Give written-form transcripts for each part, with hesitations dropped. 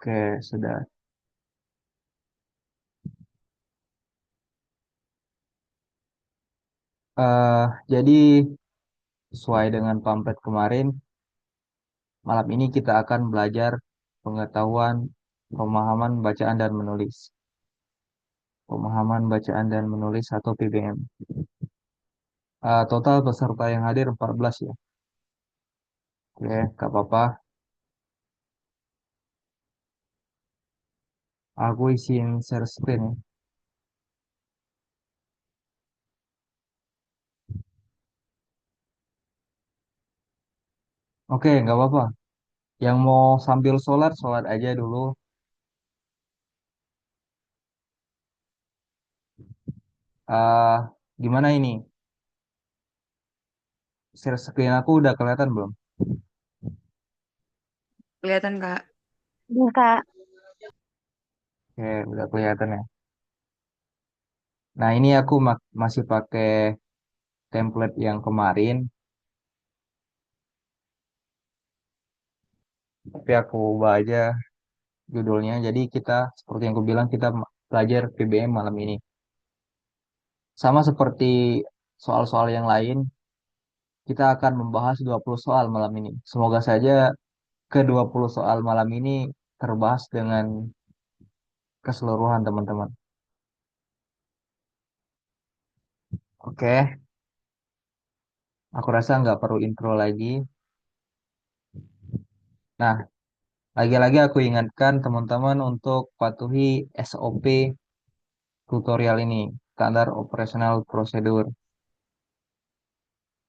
Oke, sudah. Eh, jadi sesuai dengan pamflet kemarin, malam ini kita akan belajar pengetahuan, pemahaman bacaan dan menulis. Pemahaman bacaan dan menulis atau PBM. Total peserta yang hadir 14 ya. Oke, gak apa-apa. Aku isiin share screen ya. Oke, nggak apa-apa. Yang mau sambil sholat, sholat aja dulu. eh Gimana ini? Share screen aku udah kelihatan belum? Kelihatan Kak. Iya, Kak. Oke, udah kelihatan ya. Nah, ini aku masih pakai template yang kemarin, tapi aku ubah aja judulnya. Jadi kita, seperti yang aku bilang, kita belajar PBM malam ini. Sama seperti soal-soal yang lain, kita akan membahas 20 soal malam ini. Semoga saja ke 20 soal malam ini terbahas dengan keseluruhan teman-teman. Oke, aku rasa nggak perlu intro lagi. Nah, lagi-lagi aku ingatkan teman-teman untuk patuhi SOP tutorial ini, standar operational procedure.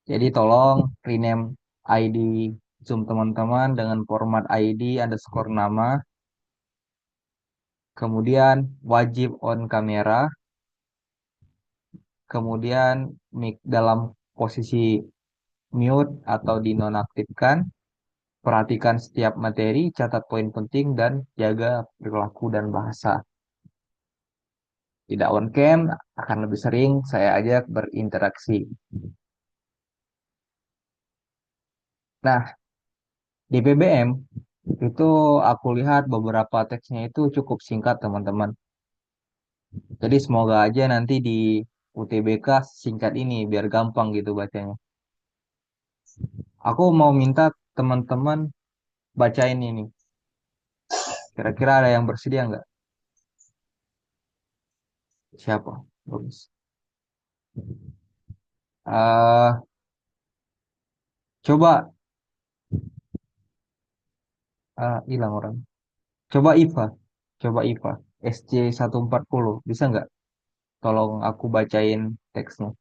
Jadi tolong rename ID Zoom teman-teman dengan format ID underscore nama, kemudian wajib on kamera, kemudian mic dalam posisi mute atau dinonaktifkan, perhatikan setiap materi, catat poin penting, dan jaga perilaku dan bahasa. Tidak on cam, akan lebih sering saya ajak berinteraksi. Nah, di BBM itu aku lihat beberapa teksnya itu cukup singkat teman-teman. Jadi semoga aja nanti di UTBK singkat ini biar gampang gitu bacanya. Aku mau minta teman-teman bacain ini. Kira-kira ada yang bersedia nggak? Siapa? Bagus. eh Coba hilang orang. Coba IPA. Coba IPA. SC 140. Bisa nggak? Tolong aku bacain teksnya.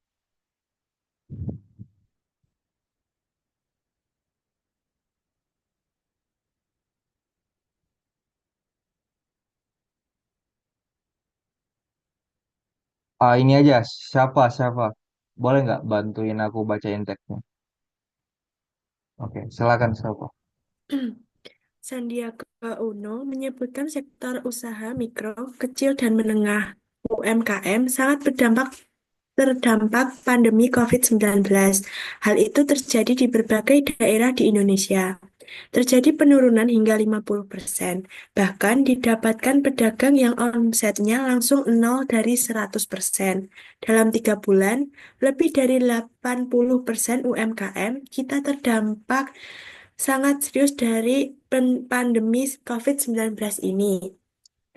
Ini aja. Siapa? Boleh nggak bantuin aku bacain teksnya? Oke, silakan siapa? Sandiaga Uno menyebutkan sektor usaha mikro, kecil, dan menengah UMKM sangat terdampak pandemi COVID-19. Hal itu terjadi di berbagai daerah di Indonesia. Terjadi penurunan hingga 50%. Bahkan didapatkan pedagang yang omsetnya langsung nol dari 100%. Dalam 3 bulan, lebih dari 80% UMKM kita terdampak sangat serius dari pandemi COVID-19 ini.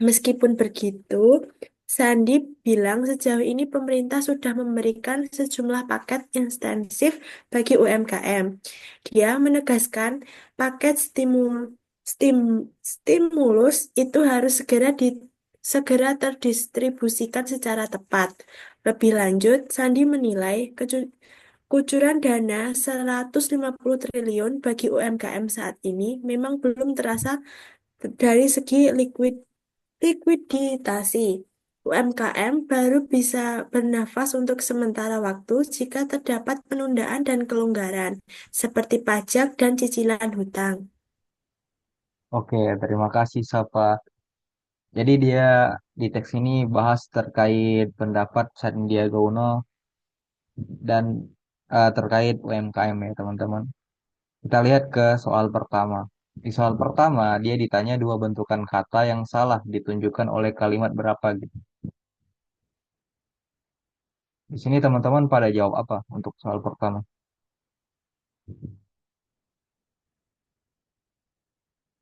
Meskipun begitu, Sandi bilang sejauh ini pemerintah sudah memberikan sejumlah paket intensif bagi UMKM. Dia menegaskan paket stimulus itu harus segera terdistribusikan secara tepat. Lebih lanjut, Sandi menilai kucuran dana 150 triliun bagi UMKM saat ini memang belum terasa dari segi likuiditasi. UMKM baru bisa bernafas untuk sementara waktu jika terdapat penundaan dan kelonggaran, seperti pajak dan cicilan hutang. Oke, terima kasih Sapa. Jadi dia di teks ini bahas terkait pendapat Sandiaga Uno dan terkait UMKM ya teman-teman. Kita lihat ke soal pertama. Di soal pertama, dia ditanya dua bentukan kata yang salah ditunjukkan oleh kalimat berapa gitu. Di sini teman-teman pada jawab apa untuk soal pertama?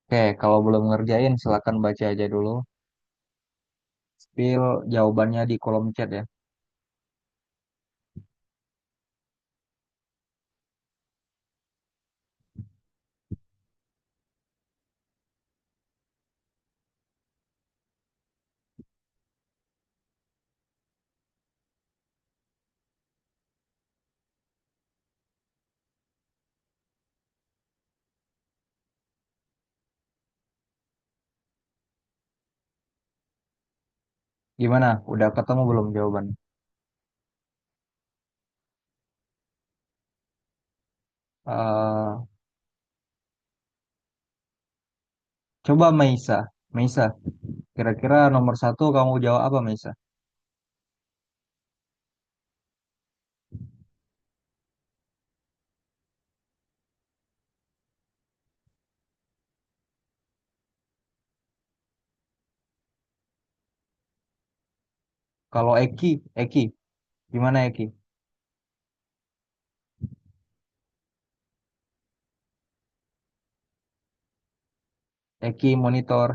Oke, kalau belum ngerjain silakan baca aja dulu. Spill jawabannya di kolom chat ya. Gimana? Udah ketemu belum jawabannya? Eh, coba Maisa. Maisa, kira-kira nomor satu kamu jawab apa Maisa? Kalau Eki, gimana Eki? Eki monitor.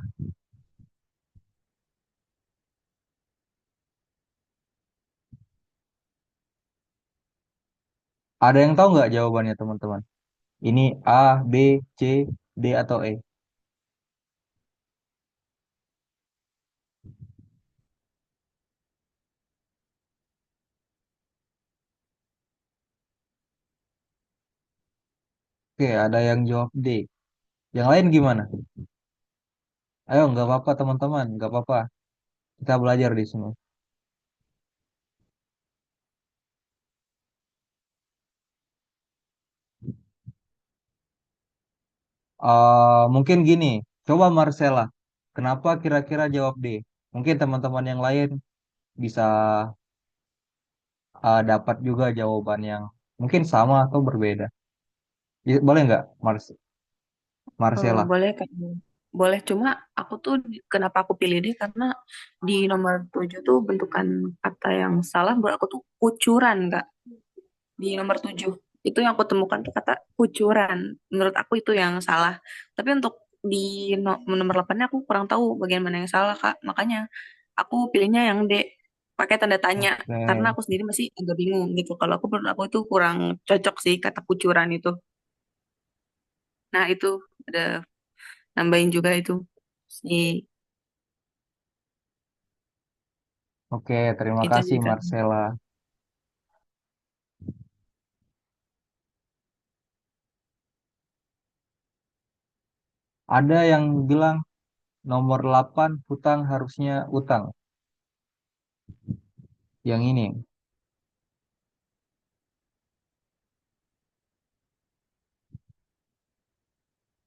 Ada yang tahu nggak jawabannya teman-teman? Ini A, B, C, D atau E? Oke, ada yang jawab D. Yang lain gimana? Ayo, nggak apa-apa teman-teman, nggak apa-apa. Kita belajar di sini. Mungkin gini, coba Marcella. Kenapa kira-kira jawab D? Mungkin teman-teman yang lain bisa dapat juga jawaban yang mungkin sama atau berbeda. Boleh nggak, Marcella? Boleh kan? Boleh, cuma aku tuh kenapa aku pilih dia karena di nomor 7 tuh bentukan kata yang salah buat aku tuh kucuran, Kak. Di nomor 7 itu yang aku temukan tuh kata kucuran. Menurut aku itu yang salah. Tapi untuk di nomor 8 aku kurang tahu bagian mana yang salah, Kak. Makanya aku pilihnya yang D, pakai tanda tanya. Karena Oke, aku sendiri masih agak bingung gitu. Kalau aku menurut aku itu kurang cocok sih kata kucuran itu. Nah, itu ada nambahin juga itu si oke, terima itu kasih sih Kak. Marcella. Ada yang bilang nomor 8 hutang harusnya utang. Yang ini.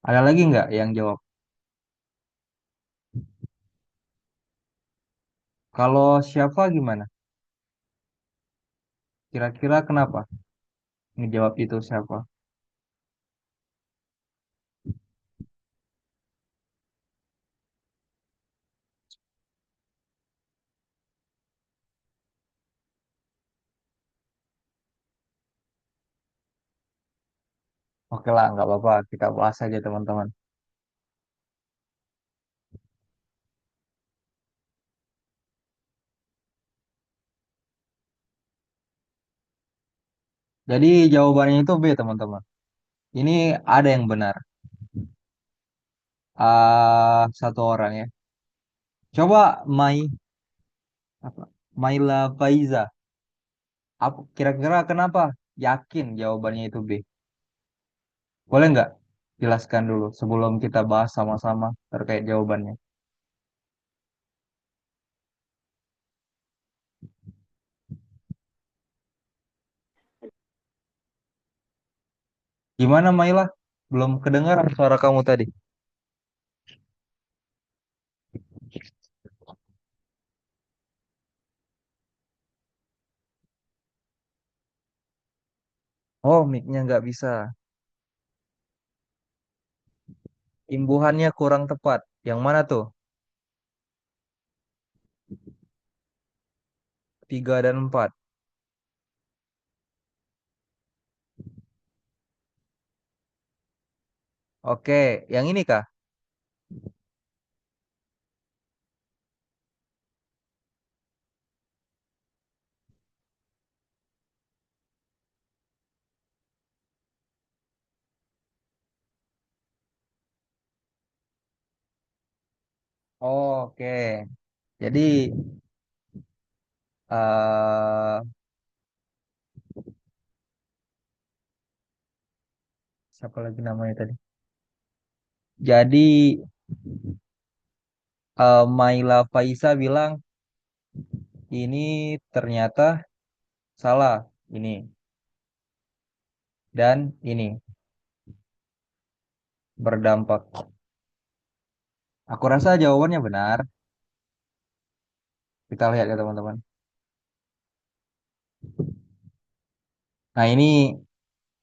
Ada lagi nggak yang jawab? Kalau siapa gimana? Kira-kira kenapa? Ngejawab itu siapa? Oke lah, nggak apa-apa. Kita bahas aja teman-teman. Jadi jawabannya itu B teman-teman. Ini ada yang benar. Satu orang ya. Coba apa? Maila Faiza. Apa kira-kira kenapa? Yakin jawabannya itu B. Boleh nggak jelaskan dulu sebelum kita bahas sama-sama terkait jawabannya. Gimana Maila? Belum kedengaran suara kamu tadi. Oh, mic-nya nggak bisa. Imbuhannya kurang tepat. Yang mana tuh? 3 dan 4. Oke, yang ini kah? Oke. Jadi eh siapa lagi namanya tadi? Jadi Maila Faisa bilang ini ternyata salah ini dan ini berdampak. Aku rasa jawabannya benar. Kita lihat ya teman-teman. Nah, ini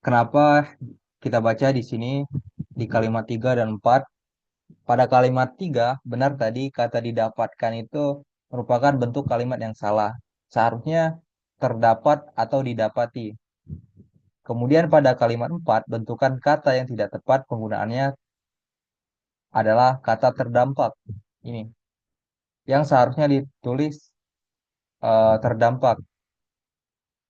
kenapa kita baca di sini di kalimat 3 dan 4. Pada kalimat 3 benar tadi kata didapatkan itu merupakan bentuk kalimat yang salah. Seharusnya terdapat atau didapati. Kemudian pada kalimat 4 bentukan kata yang tidak tepat penggunaannya adalah kata terdampak. Ini yang seharusnya ditulis terdampak.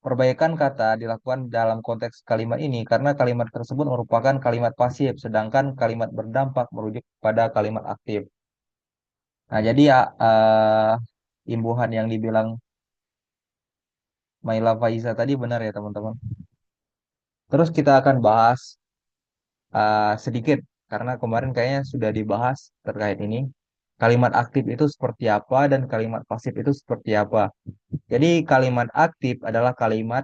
Perbaikan kata dilakukan dalam konteks kalimat ini karena kalimat tersebut merupakan kalimat pasif, sedangkan kalimat berdampak merujuk pada kalimat aktif. Nah, jadi ya, imbuhan yang dibilang Maila Faiza tadi benar ya teman-teman. Terus kita akan bahas sedikit karena kemarin kayaknya sudah dibahas terkait ini. Kalimat aktif itu seperti apa dan kalimat pasif itu seperti apa. Jadi kalimat aktif adalah kalimat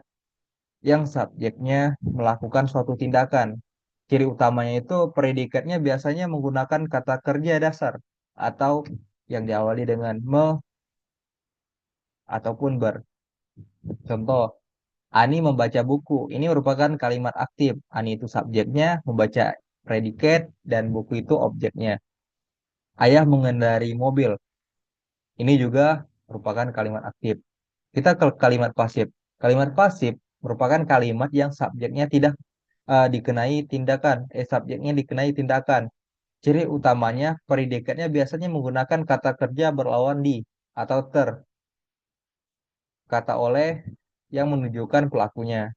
yang subjeknya melakukan suatu tindakan. Ciri utamanya itu predikatnya biasanya menggunakan kata kerja dasar atau yang diawali dengan me ataupun ber. Contoh, Ani membaca buku. Ini merupakan kalimat aktif. Ani itu subjeknya, membaca predikat, dan buku itu objeknya. Ayah mengendari mobil. Ini juga merupakan kalimat aktif. Kita ke kalimat pasif. Kalimat pasif merupakan kalimat yang subjeknya tidak dikenai tindakan. Subjeknya dikenai tindakan. Ciri utamanya predikatnya biasanya menggunakan kata kerja berlawan di atau ter, kata oleh yang menunjukkan pelakunya.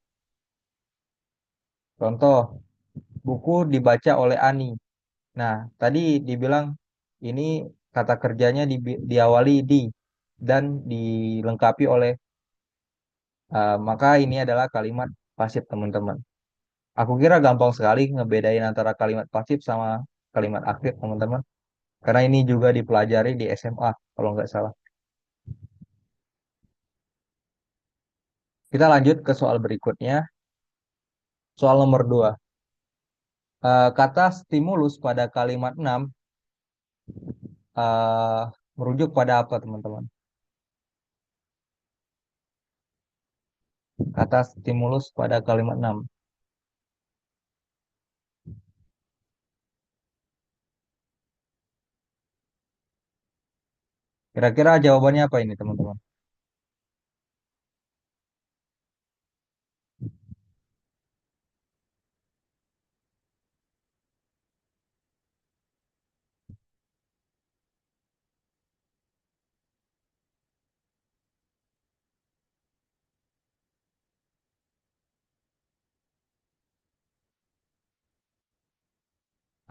Contoh, buku dibaca oleh Ani. Nah, tadi dibilang ini kata kerjanya diawali di dan dilengkapi oleh maka ini adalah kalimat pasif teman-teman. Aku kira gampang sekali ngebedain antara kalimat pasif sama kalimat aktif teman-teman. Karena ini juga dipelajari di SMA kalau nggak salah. Kita lanjut ke soal berikutnya. Soal nomor 2. Kata stimulus pada kalimat 6 eh, merujuk pada apa teman-teman? Kata stimulus pada kalimat 6. Kira-kira jawabannya apa ini teman-teman?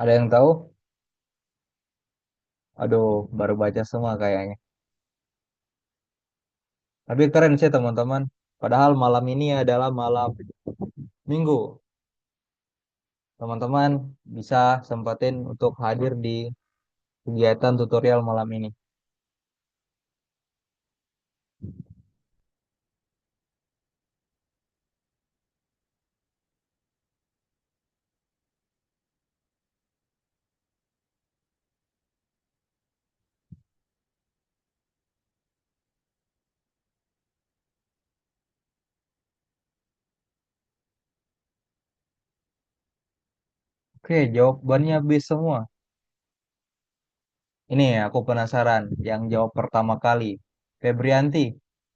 Ada yang tahu? Aduh, baru baca semua kayaknya. Tapi keren sih teman-teman. Padahal malam ini adalah malam Minggu. Teman-teman bisa sempatin untuk hadir di kegiatan tutorial malam ini. Oke, jawabannya B semua. Ini aku penasaran. Yang jawab pertama kali, Febrianti.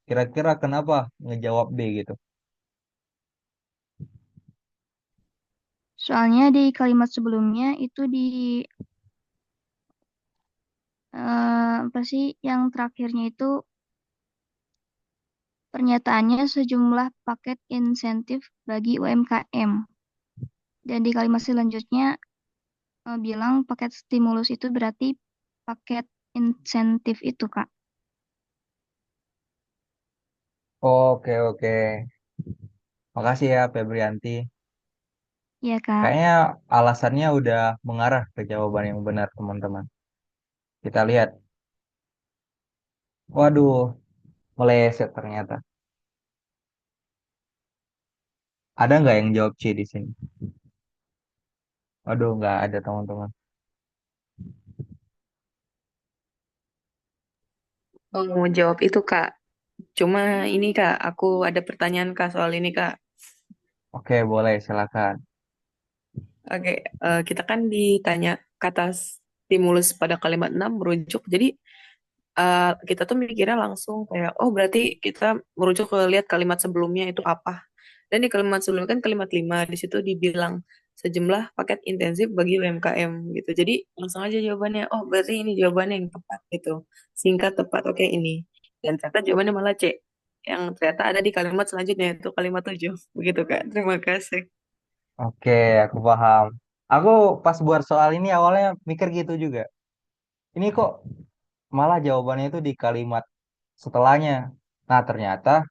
Kira-kira kenapa ngejawab B gitu? Soalnya di kalimat sebelumnya itu di apa sih yang terakhirnya itu pernyataannya sejumlah paket insentif bagi UMKM. Dan di kalimat selanjutnya bilang paket stimulus itu berarti paket insentif itu, Kak. Oke, oke. Makasih ya, Febrianti. Iya, Kak. Kayaknya alasannya udah mengarah ke jawaban yang benar, teman-teman. Kita lihat. Waduh, meleset ternyata. Ada nggak yang jawab C di sini? Waduh, nggak ada, teman-teman. Mau jawab itu Kak. Cuma ini Kak, aku ada pertanyaan Kak soal ini Kak. Oke, boleh, silakan. Oke, kita kan ditanya kata stimulus pada kalimat 6 merujuk. Jadi kita tuh mikirnya langsung kayak, oh berarti kita merujuk ke lihat kalimat sebelumnya itu apa. Dan di kalimat sebelumnya kan kalimat 5 di situ dibilang sejumlah paket intensif bagi UMKM gitu. Jadi langsung aja jawabannya, oh berarti ini jawabannya yang tepat gitu. Singkat tepat, oke ini. Dan ternyata jawabannya malah C. Yang ternyata ada di kalimat selanjutnya itu kalimat 7. Begitu Kak, terima kasih. Oke, aku paham. Aku pas buat soal ini awalnya mikir gitu juga. Ini kok malah jawabannya itu di kalimat setelahnya. Nah, ternyata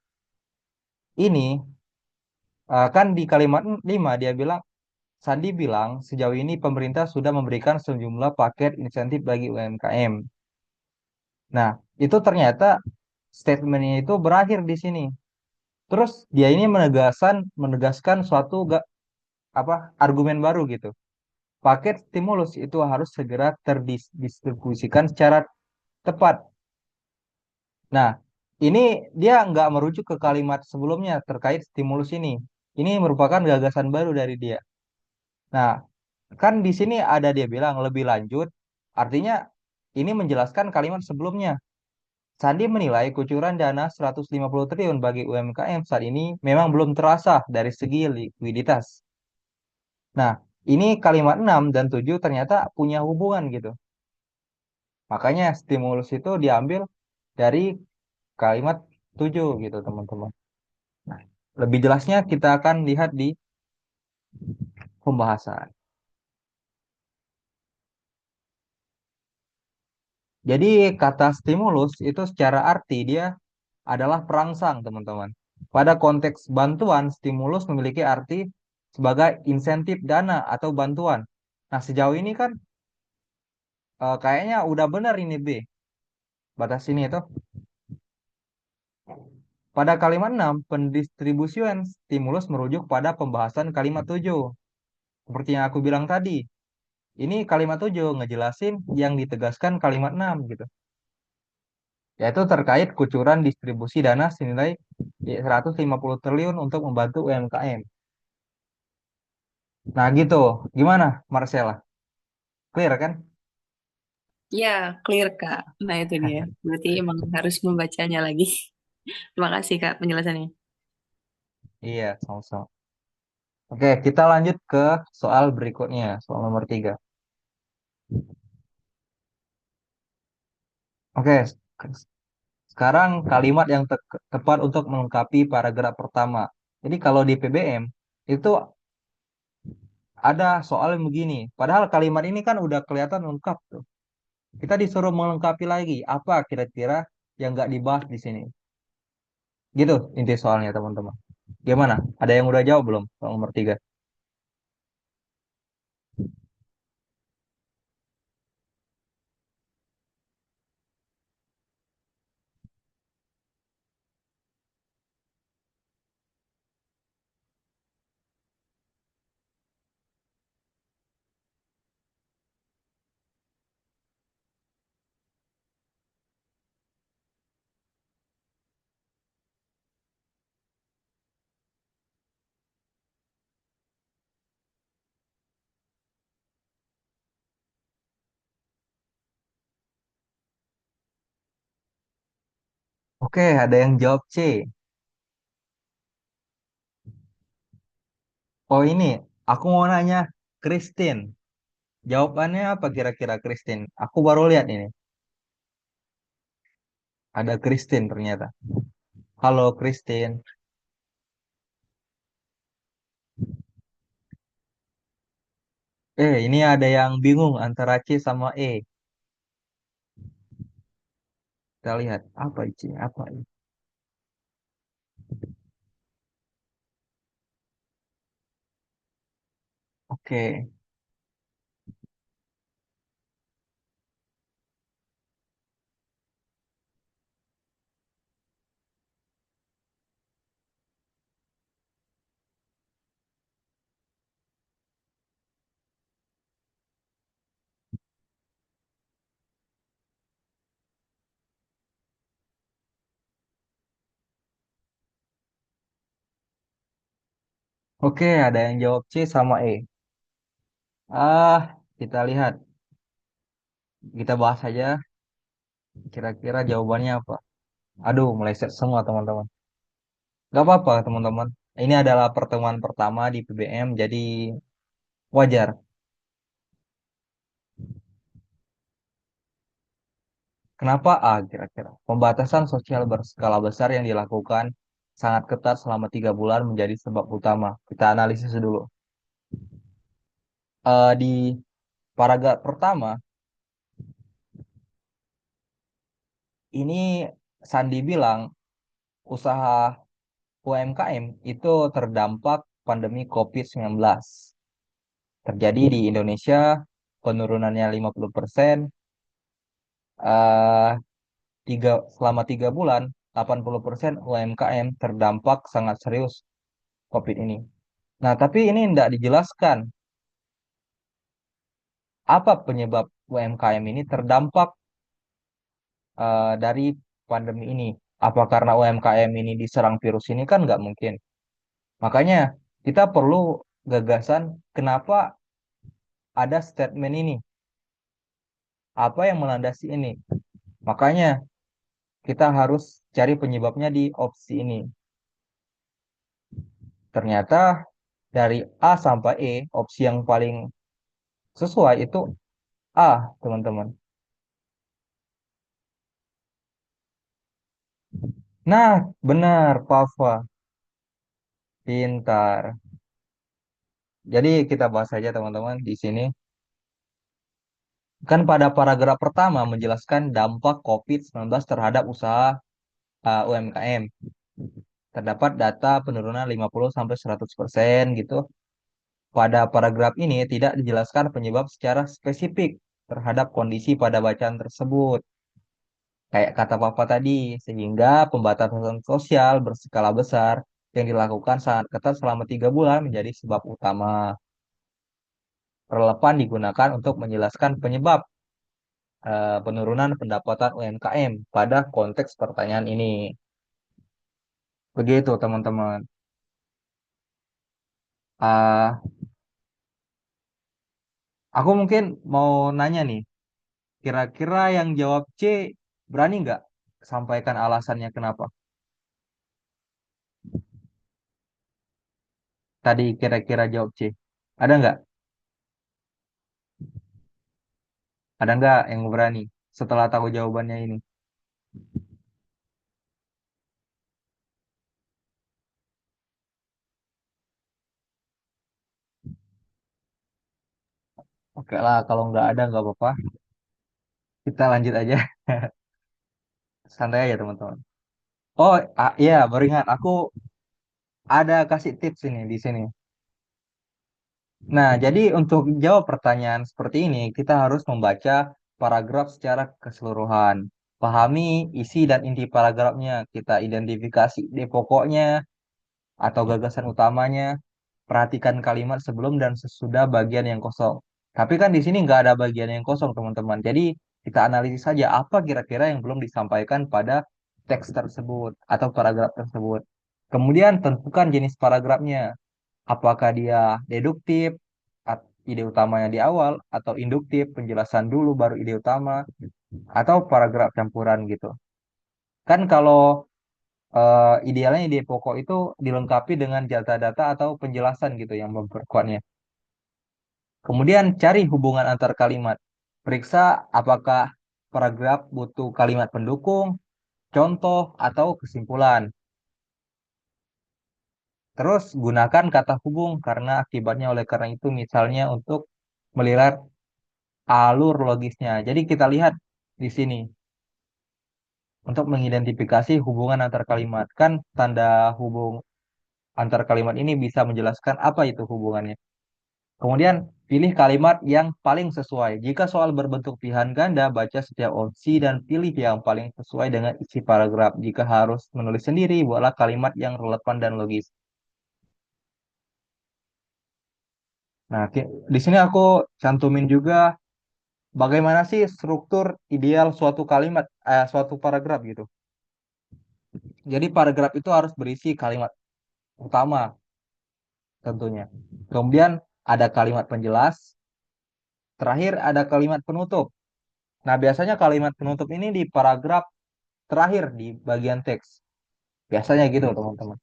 ini kan di kalimat 5 dia bilang, Sandi bilang sejauh ini pemerintah sudah memberikan sejumlah paket insentif bagi UMKM. Nah, itu ternyata statementnya itu berakhir di sini. Terus dia ini menegaskan suatu apa argumen baru gitu. Paket stimulus itu harus segera terdistribusikan secara tepat. Nah, ini dia nggak merujuk ke kalimat sebelumnya terkait stimulus ini. Ini merupakan gagasan baru dari dia. Nah, kan di sini ada dia bilang lebih lanjut, artinya ini menjelaskan kalimat sebelumnya. Sandi menilai kucuran dana 150 triliun bagi UMKM saat ini memang belum terasa dari segi likuiditas. Nah, ini kalimat 6 dan 7 ternyata punya hubungan gitu. Makanya stimulus itu diambil dari kalimat 7 gitu, teman-teman. Nah, lebih jelasnya kita akan lihat di pembahasan. Jadi kata stimulus itu secara arti dia adalah perangsang, teman-teman. Pada konteks bantuan, stimulus memiliki arti sebagai insentif dana atau bantuan. Nah, sejauh ini kan kayaknya udah benar ini B. Batas ini itu. Pada kalimat 6 pendistribusian stimulus merujuk pada pembahasan kalimat 7. Seperti yang aku bilang tadi, ini kalimat 7 ngejelasin yang ditegaskan kalimat 6 gitu. Yaitu terkait kucuran distribusi dana senilai 150 triliun untuk membantu UMKM. Nah gitu, gimana Marcella? Clear kan? Ya, clear Kak. Nah itu dia. Berarti emang harus membacanya lagi. Terima kasih Kak penjelasannya. Iya, sama-sama. Oke, kita lanjut ke soal berikutnya, soal nomor 3. Oke, sekarang kalimat yang tepat untuk melengkapi paragraf pertama. Jadi kalau di PBM, itu ada soal yang begini. Padahal kalimat ini kan udah kelihatan lengkap tuh. Kita disuruh melengkapi lagi. Apa kira-kira yang nggak dibahas di sini? Gitu inti soalnya, teman-teman. Gimana? Ada yang udah jawab belum? Soal nomor 3. Oke, ada yang jawab C. Oh ini, aku mau nanya, Christine. Jawabannya apa kira-kira Christine? Aku baru lihat ini. Ada Christine ternyata. Halo Christine. Ini ada yang bingung antara C sama E. Kita lihat apa C, apa E. Oke, oke, ada yang jawab C sama E. Kita lihat, kita bahas aja. Kira-kira jawabannya apa? Aduh, meleset semua teman-teman. Gak apa-apa teman-teman. Ini adalah pertemuan pertama di PBM, jadi wajar. Kenapa A kira-kira? Pembatasan sosial berskala besar yang dilakukan sangat ketat selama 3 bulan menjadi sebab utama. Kita analisis dulu. Di paragraf pertama, ini Sandi bilang usaha UMKM itu terdampak pandemi COVID-19. Terjadi di Indonesia penurunannya 50%, eh, selama 3 bulan 80% UMKM terdampak sangat serius COVID ini. Nah, tapi ini tidak dijelaskan apa penyebab UMKM ini terdampak dari pandemi ini. Apa karena UMKM ini diserang virus ini kan nggak mungkin. Makanya kita perlu gagasan kenapa ada statement ini, apa yang melandasi ini. Makanya kita harus cari penyebabnya di opsi ini. Ternyata dari A sampai E, opsi yang paling sesuai itu A, teman-teman. Nah, benar, Pava. Pintar. Jadi kita bahas saja teman-teman di sini. Kan pada paragraf pertama menjelaskan dampak COVID-19 terhadap usaha UMKM. Terdapat data penurunan 50-100% gitu. Pada paragraf ini tidak dijelaskan penyebab secara spesifik terhadap kondisi pada bacaan tersebut. Kayak kata Papa tadi, sehingga pembatasan sosial berskala besar yang dilakukan sangat ketat selama 3 bulan menjadi sebab utama. Relevan digunakan untuk menjelaskan penyebab penurunan pendapatan UMKM pada konteks pertanyaan ini. Begitu, teman-teman. Ah, aku mungkin mau nanya nih, kira-kira yang jawab C berani nggak sampaikan alasannya kenapa? Tadi kira-kira jawab C. Ada nggak? Ada nggak yang berani setelah tahu jawabannya ini? Oke lah, kalau nggak ada nggak apa-apa. Kita lanjut aja. Santai aja, teman-teman. Oh, iya, baru ingat. Aku ada kasih tips ini di sini. Nah, jadi untuk jawab pertanyaan seperti ini, kita harus membaca paragraf secara keseluruhan. Pahami isi dan inti paragrafnya. Kita identifikasi ide pokoknya atau gagasan utamanya. Perhatikan kalimat sebelum dan sesudah bagian yang kosong. Tapi kan di sini nggak ada bagian yang kosong, teman-teman. Jadi kita analisis saja apa kira-kira yang belum disampaikan pada teks tersebut atau paragraf tersebut. Kemudian tentukan jenis paragrafnya. Apakah dia deduktif, ide utamanya di awal, atau induktif, penjelasan dulu baru ide utama, atau paragraf campuran gitu. Kan kalau idealnya ide pokok itu dilengkapi dengan data-data atau penjelasan gitu yang memperkuatnya. Kemudian cari hubungan antar kalimat. Periksa apakah paragraf butuh kalimat pendukung, contoh, atau kesimpulan. Terus gunakan kata hubung karena akibatnya oleh karena itu misalnya untuk melihat alur logisnya. Jadi kita lihat di sini untuk mengidentifikasi hubungan antar kalimat. Kan tanda hubung antar kalimat ini bisa menjelaskan apa itu hubungannya. Kemudian pilih kalimat yang paling sesuai. Jika soal berbentuk pilihan ganda, baca setiap opsi dan pilih yang paling sesuai dengan isi paragraf. Jika harus menulis sendiri, buatlah kalimat yang relevan dan logis. Nah, di sini aku cantumin juga bagaimana sih struktur ideal suatu kalimat, suatu paragraf gitu. Jadi paragraf itu harus berisi kalimat utama tentunya. Kemudian ada kalimat penjelas, terakhir ada kalimat penutup. Nah, biasanya kalimat penutup ini di paragraf terakhir di bagian teks. Biasanya gitu, teman-teman.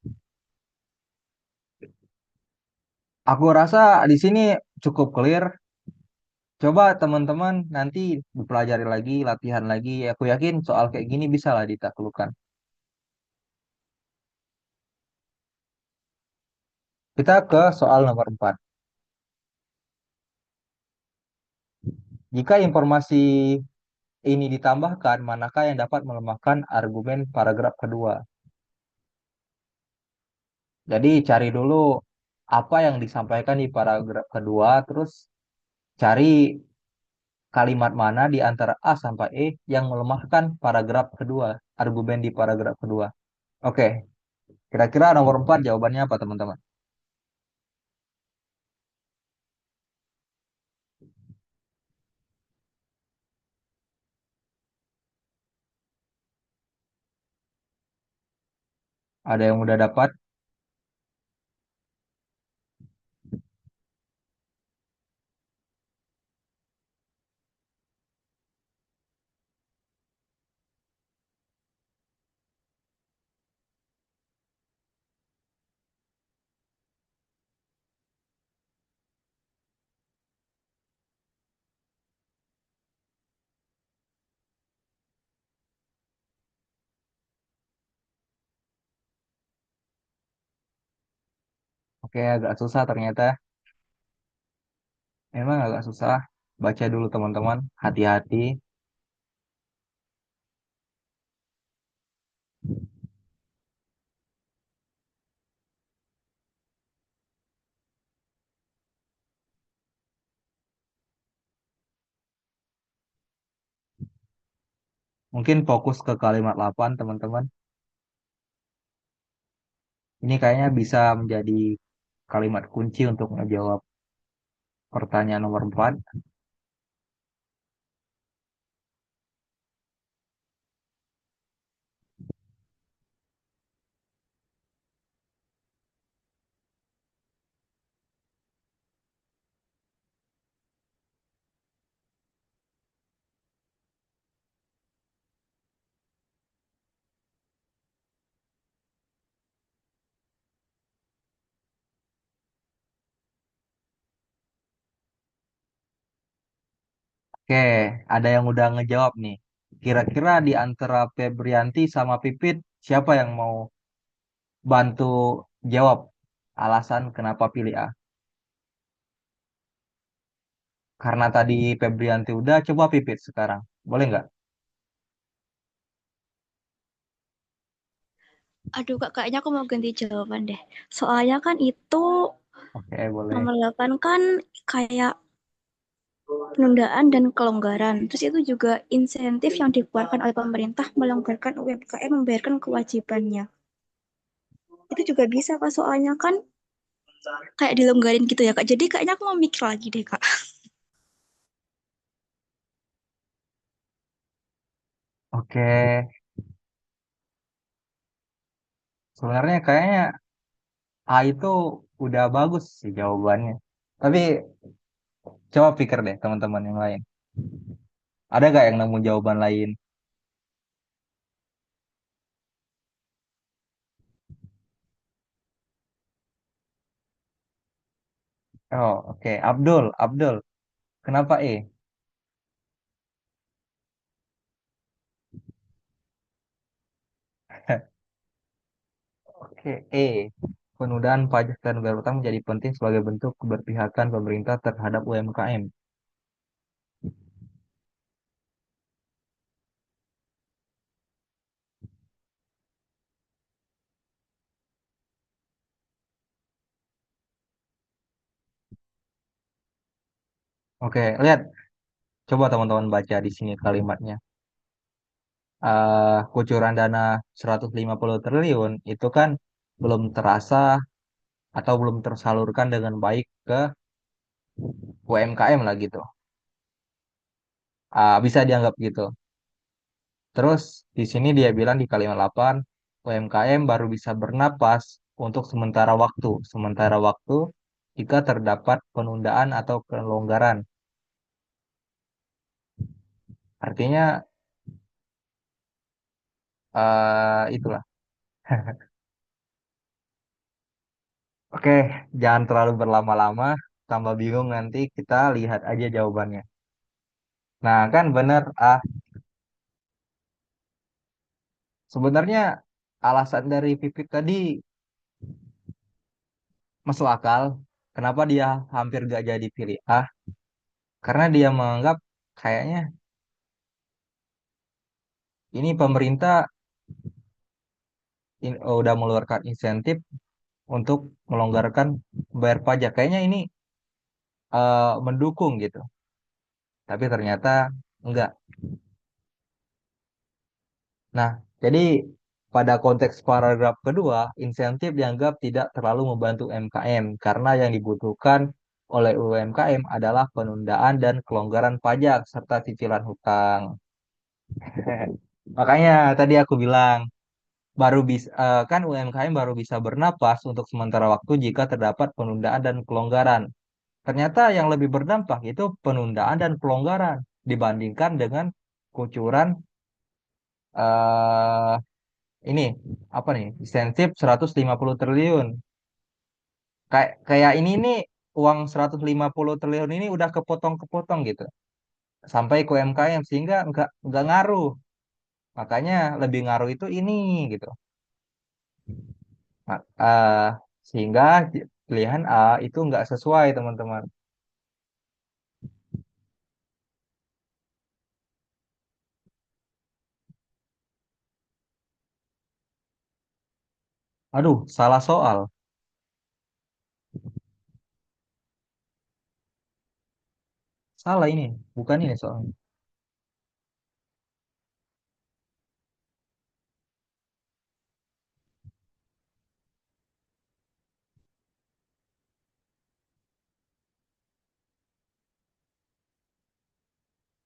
Aku rasa di sini cukup clear. Coba teman-teman nanti dipelajari lagi, latihan lagi. Aku yakin soal kayak gini bisa lah ditaklukkan. Kita ke soal nomor 4. Jika informasi ini ditambahkan, manakah yang dapat melemahkan argumen paragraf kedua? Jadi cari dulu apa yang disampaikan di paragraf kedua, terus cari kalimat mana di antara A sampai E yang melemahkan paragraf kedua, argumen di paragraf kedua. Oke, kira-kira nomor 4 jawabannya apa teman-teman? Ada yang udah dapat? Oke, agak susah ternyata. Memang agak susah. Baca dulu teman-teman, hati-hati. Mungkin fokus ke kalimat 8 teman-teman. Ini kayaknya bisa menjadi kalimat kunci untuk menjawab pertanyaan nomor 4. Oke, ada yang udah ngejawab nih. Kira-kira di antara Febrianti sama Pipit, siapa yang mau bantu jawab alasan kenapa pilih A? Karena tadi Febrianti udah, coba Pipit sekarang. Boleh nggak? Aduh kak, kayaknya aku mau ganti jawaban deh. Soalnya kan itu Oke, boleh. nomor 8 kan kayak penundaan dan kelonggaran. Terus itu juga insentif yang dikeluarkan oleh pemerintah melonggarkan UMKM membayarkan kewajibannya. Itu juga bisa kak, soalnya kan kayak dilonggarin gitu ya kak. Jadi kayaknya aku mau mikir lagi deh kak. Oke, sebenarnya kayaknya A itu udah bagus sih jawabannya. Tapi coba pikir deh teman-teman yang lain. Ada nggak yang nemu jawaban lain? Oh, oke. Abdul, Abdul. Kenapa E? Oke, E. Penundaan pajak dan bayar utang menjadi penting sebagai bentuk keberpihakan pemerintah terhadap UMKM. Oke, lihat. Coba teman-teman baca di sini kalimatnya. Kucuran dana 150 triliun itu kan belum terasa atau belum tersalurkan dengan baik ke UMKM lah gitu. Bisa dianggap gitu. Terus di sini dia bilang di kalimat 8, UMKM baru bisa bernapas untuk sementara waktu. Sementara waktu jika terdapat penundaan atau kelonggaran. Artinya itulah. Oke, jangan terlalu berlama-lama. Tambah bingung nanti kita lihat aja jawabannya. Nah, kan bener. Sebenarnya alasan dari Pipit tadi masuk akal. Kenapa dia hampir gak jadi pilih A? Karena dia menganggap kayaknya ini pemerintah udah mengeluarkan insentif untuk melonggarkan bayar pajak. Kayaknya ini mendukung gitu. Tapi ternyata enggak. Nah, jadi pada konteks paragraf kedua, insentif dianggap tidak terlalu membantu UMKM karena yang dibutuhkan oleh UMKM adalah penundaan dan kelonggaran pajak serta cicilan hutang. Makanya tadi aku bilang baru bisa kan UMKM baru bisa bernapas untuk sementara waktu jika terdapat penundaan dan kelonggaran. Ternyata yang lebih berdampak itu penundaan dan pelonggaran dibandingkan dengan kucuran eh ini apa nih? Insentif 150 triliun. Kayak ini nih uang 150 triliun ini udah kepotong-kepotong gitu sampai ke UMKM sehingga nggak ngaruh. Makanya lebih ngaruh itu ini gitu. Nah, sehingga pilihan A itu nggak sesuai teman-teman. Aduh, salah soal. Salah ini, bukan ini soalnya.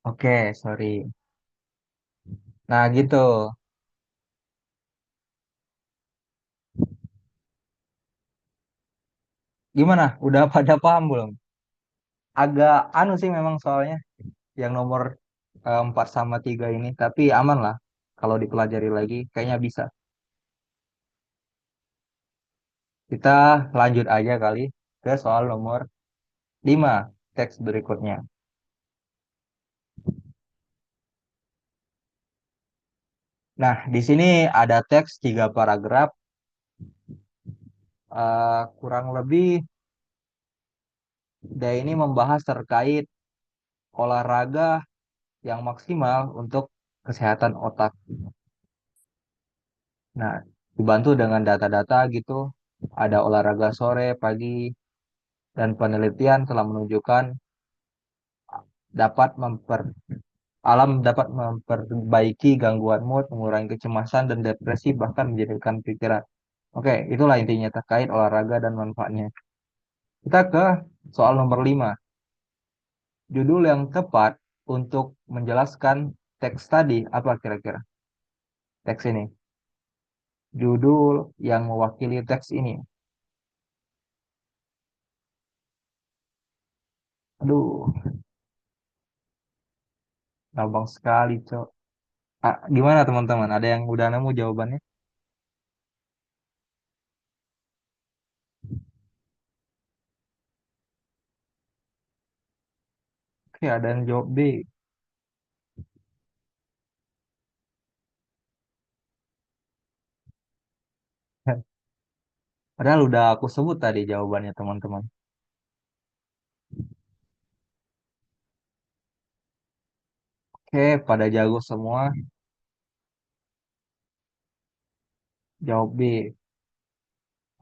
Oke, sorry. Nah, gitu. Gimana? Udah pada paham belum? Agak anu sih memang soalnya yang nomor 4 sama 3 ini, tapi aman lah. Kalau dipelajari lagi, kayaknya bisa. Kita lanjut aja kali ke soal nomor 5 teks berikutnya. Nah, di sini ada teks 3 paragraf, kurang lebih dia ini membahas terkait olahraga yang maksimal untuk kesehatan otak. Nah, dibantu dengan data-data gitu, ada olahraga sore, pagi, dan penelitian telah menunjukkan dapat memper alam dapat memperbaiki gangguan mood, mengurangi kecemasan dan depresi, bahkan menjadikan pikiran. Oke, itulah intinya terkait olahraga dan manfaatnya. Kita ke soal nomor 5. Judul yang tepat untuk menjelaskan teks tadi apa kira-kira? Teks ini. Judul yang mewakili teks ini. Aduh, gampang sekali, Cok. Gimana teman-teman? Ada yang udah nemu jawabannya? Oke, ada yang jawab B. Padahal udah aku sebut tadi jawabannya teman-teman. Oke, pada jago semua. Jawab B.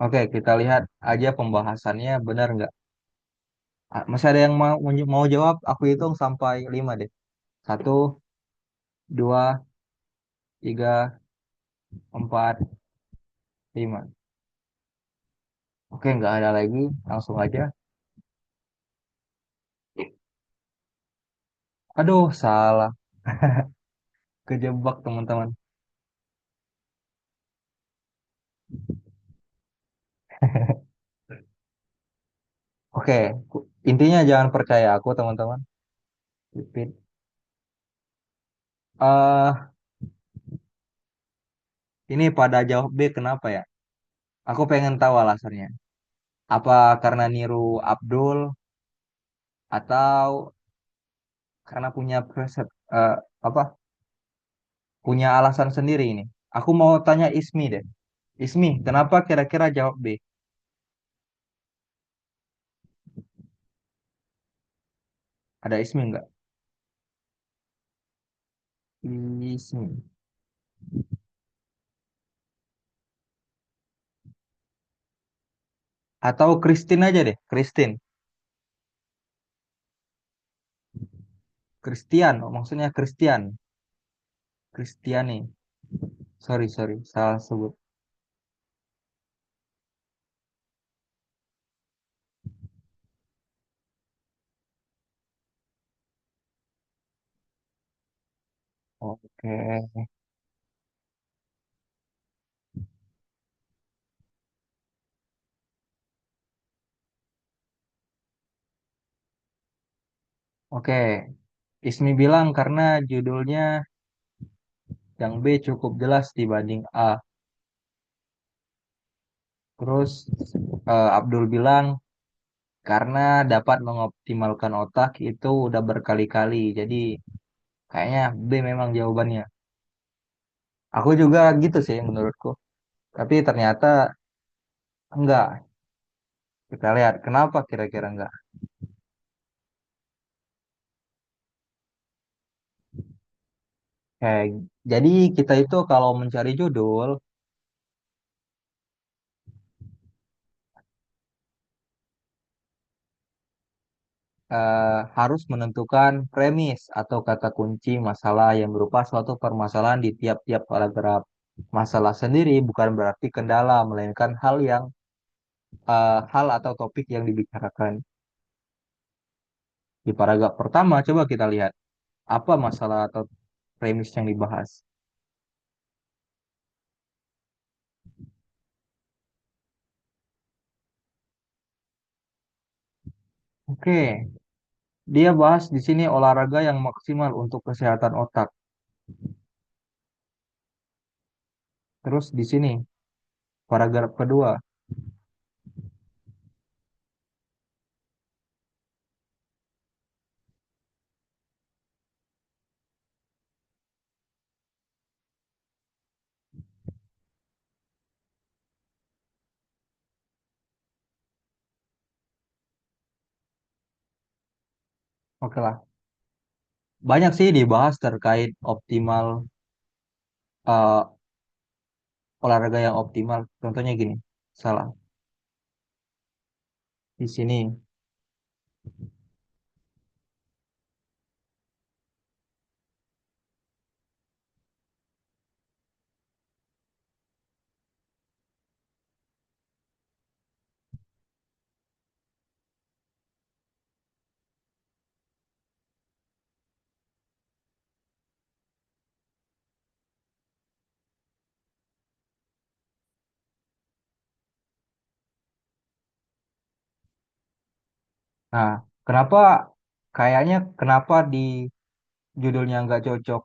Oke, kita lihat aja pembahasannya benar nggak. Masih ada yang mau jawab? Aku hitung sampai 5 deh. Satu, dua, tiga, empat, lima. Oke, nggak ada lagi. Langsung aja. Aduh, salah. Kejebak teman-teman. Oke, intinya jangan percaya aku teman-teman. Repeat. eh ini pada jawab B kenapa ya? Aku pengen tahu alasannya. Apa karena niru Abdul atau karena punya apa? Punya alasan sendiri ini? Aku mau tanya Ismi deh. Ismi, kenapa kira-kira jawab B? Ada Ismi nggak? Ismi. Atau Christine aja deh, Christine. Christian, oh, maksudnya Christian. Christiani. Sorry, sorry, salah sebut. Oke, oke. Ismi bilang karena judulnya yang B cukup jelas dibanding A. Terus Abdul bilang karena dapat mengoptimalkan otak itu udah berkali-kali. Jadi kayaknya B memang jawabannya. Aku juga gitu sih menurutku. Tapi ternyata enggak. Kita lihat kenapa kira-kira enggak. Kayak jadi kita itu kalau mencari judul harus menentukan premis atau kata kunci masalah yang berupa suatu permasalahan di tiap-tiap paragraf. Masalah sendiri bukan berarti kendala, melainkan hal atau topik yang dibicarakan. Di paragraf pertama, coba kita lihat apa masalah atau premis yang dibahas. Oke, dia bahas di sini olahraga yang maksimal untuk kesehatan otak. Terus di sini paragraf kedua, oke lah. Banyak sih dibahas terkait optimal eh, olahraga yang optimal. Contohnya gini, salah di sini. Nah, kenapa kayaknya kenapa di judulnya nggak cocok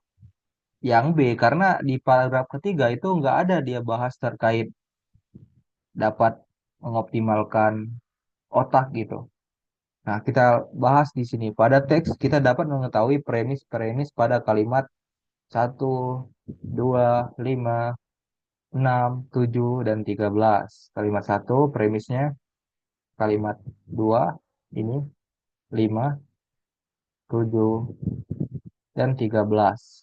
yang B? Karena di paragraf ketiga itu nggak ada dia bahas terkait dapat mengoptimalkan otak gitu. Nah, kita bahas di sini. Pada teks kita dapat mengetahui premis-premis pada kalimat satu, 2, 5, 6, 7, dan 13. Kalimat satu premisnya, kalimat 2 ini 5, 7, dan 13.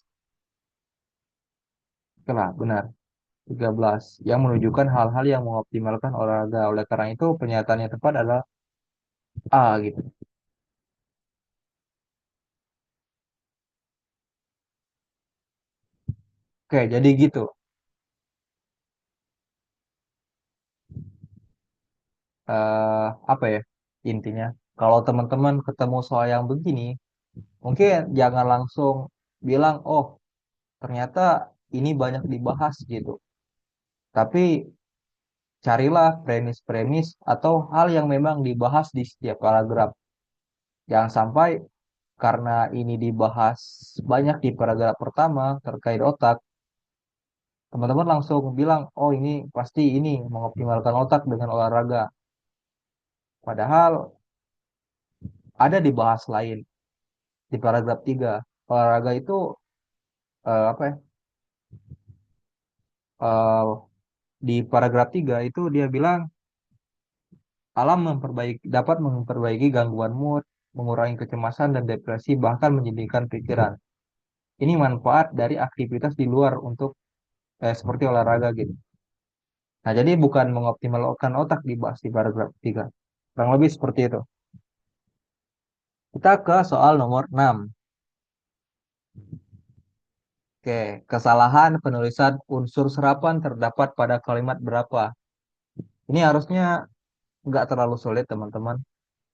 Oke lah, benar. 13 yang menunjukkan hal-hal yang mengoptimalkan olahraga. Oleh karena itu, pernyataan yang tepat adalah A gitu. Oke, jadi gitu. Apa ya intinya? Kalau teman-teman ketemu soal yang begini, mungkin jangan langsung bilang, oh ternyata ini banyak dibahas gitu. Tapi carilah premis-premis atau hal yang memang dibahas di setiap paragraf. Jangan sampai karena ini dibahas banyak di paragraf pertama terkait otak, teman-teman langsung bilang, oh ini pasti ini mengoptimalkan otak dengan olahraga. Padahal ada dibahas lain di paragraf 3. Olahraga itu apa ya? eh, di paragraf 3 itu dia bilang dapat memperbaiki gangguan mood, mengurangi kecemasan dan depresi, bahkan menjadikan pikiran. Ini manfaat dari aktivitas di luar untuk seperti olahraga gitu. Nah, jadi bukan mengoptimalkan otak dibahas di paragraf 3. Kurang lebih seperti itu. Kita ke soal nomor 6. Oke, kesalahan penulisan unsur serapan terdapat pada kalimat berapa? Ini harusnya nggak terlalu sulit, teman-teman.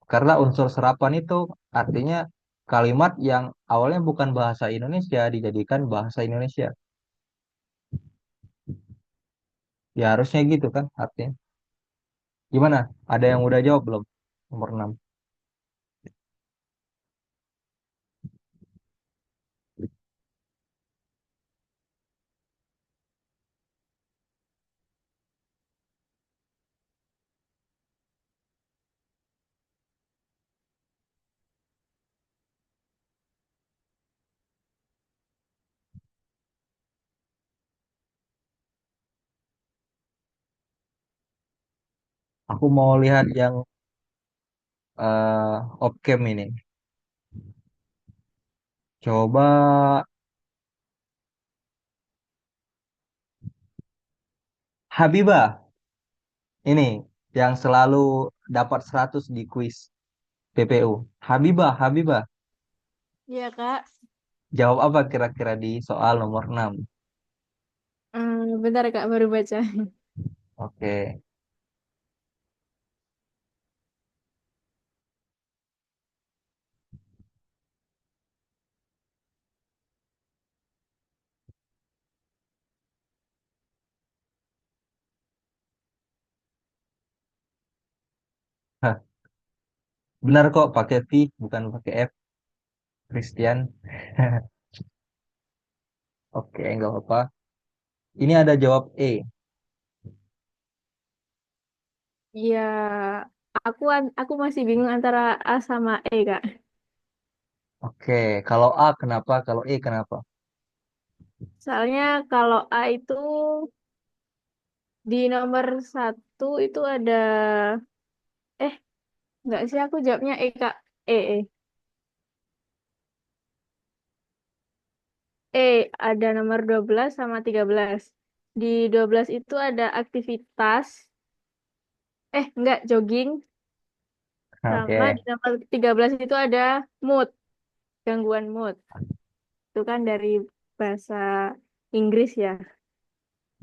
Karena unsur serapan itu artinya kalimat yang awalnya bukan bahasa Indonesia dijadikan bahasa Indonesia. Ya harusnya gitu kan artinya. Gimana? Ada yang udah jawab belum? Nomor 6. Aku mau lihat yang off-cam ini. Coba Habibah. Ini yang selalu dapat 100 di kuis PPU. Habibah, Habibah. Iya, Kak. Jawab apa kira-kira di soal nomor 6? Bentar, Kak, baru baca. Oke. Hah, benar kok pakai V bukan pakai F. Christian. Oke, nggak apa-apa. Ini ada jawab E. Iya, aku masih bingung antara A sama E, Kak. Oke, kalau A kenapa? Kalau E kenapa? Soalnya kalau A itu di nomor satu itu ada, eh, nggak sih, aku jawabnya E, Kak. E. Ada nomor 12 sama 13. Di 12 itu ada aktivitas, nggak, jogging. Sama Oke, di nomor 13 itu ada mood, gangguan mood. Itu kan dari bahasa Inggris ya.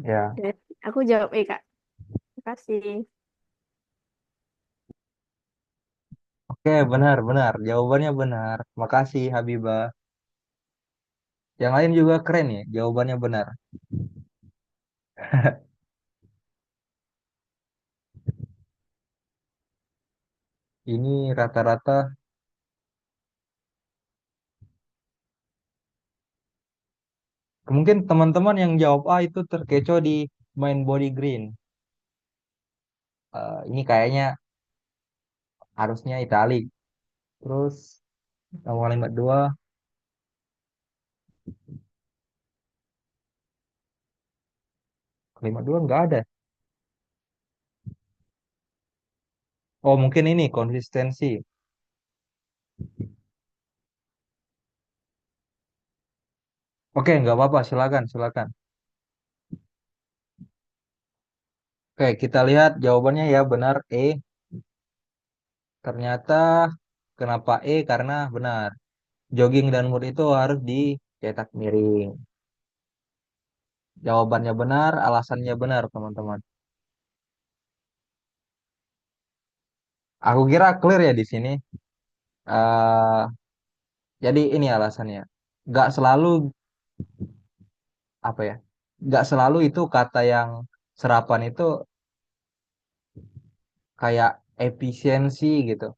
ya. Dan aku jawab E, Kak. Terima kasih. Oke, benar-benar. Jawabannya benar. Makasih, Habibah. Yang lain juga keren ya. Jawabannya benar. Ini rata-rata. Mungkin teman-teman yang jawab A itu terkecoh di main body green. Ini kayaknya harusnya italic. Terus sama kalimat dua, kalimat dua nggak ada. Oh mungkin ini konsistensi. Oke, nggak apa-apa, silakan, silakan. Oke, kita lihat jawabannya ya benar E. Ternyata kenapa E? Karena benar. Jogging dan mood itu harus dicetak miring. Jawabannya benar, alasannya benar, teman-teman. Aku kira clear ya di sini. eh jadi ini alasannya. Nggak selalu apa ya? Nggak selalu itu kata yang serapan itu kayak efisiensi gitu.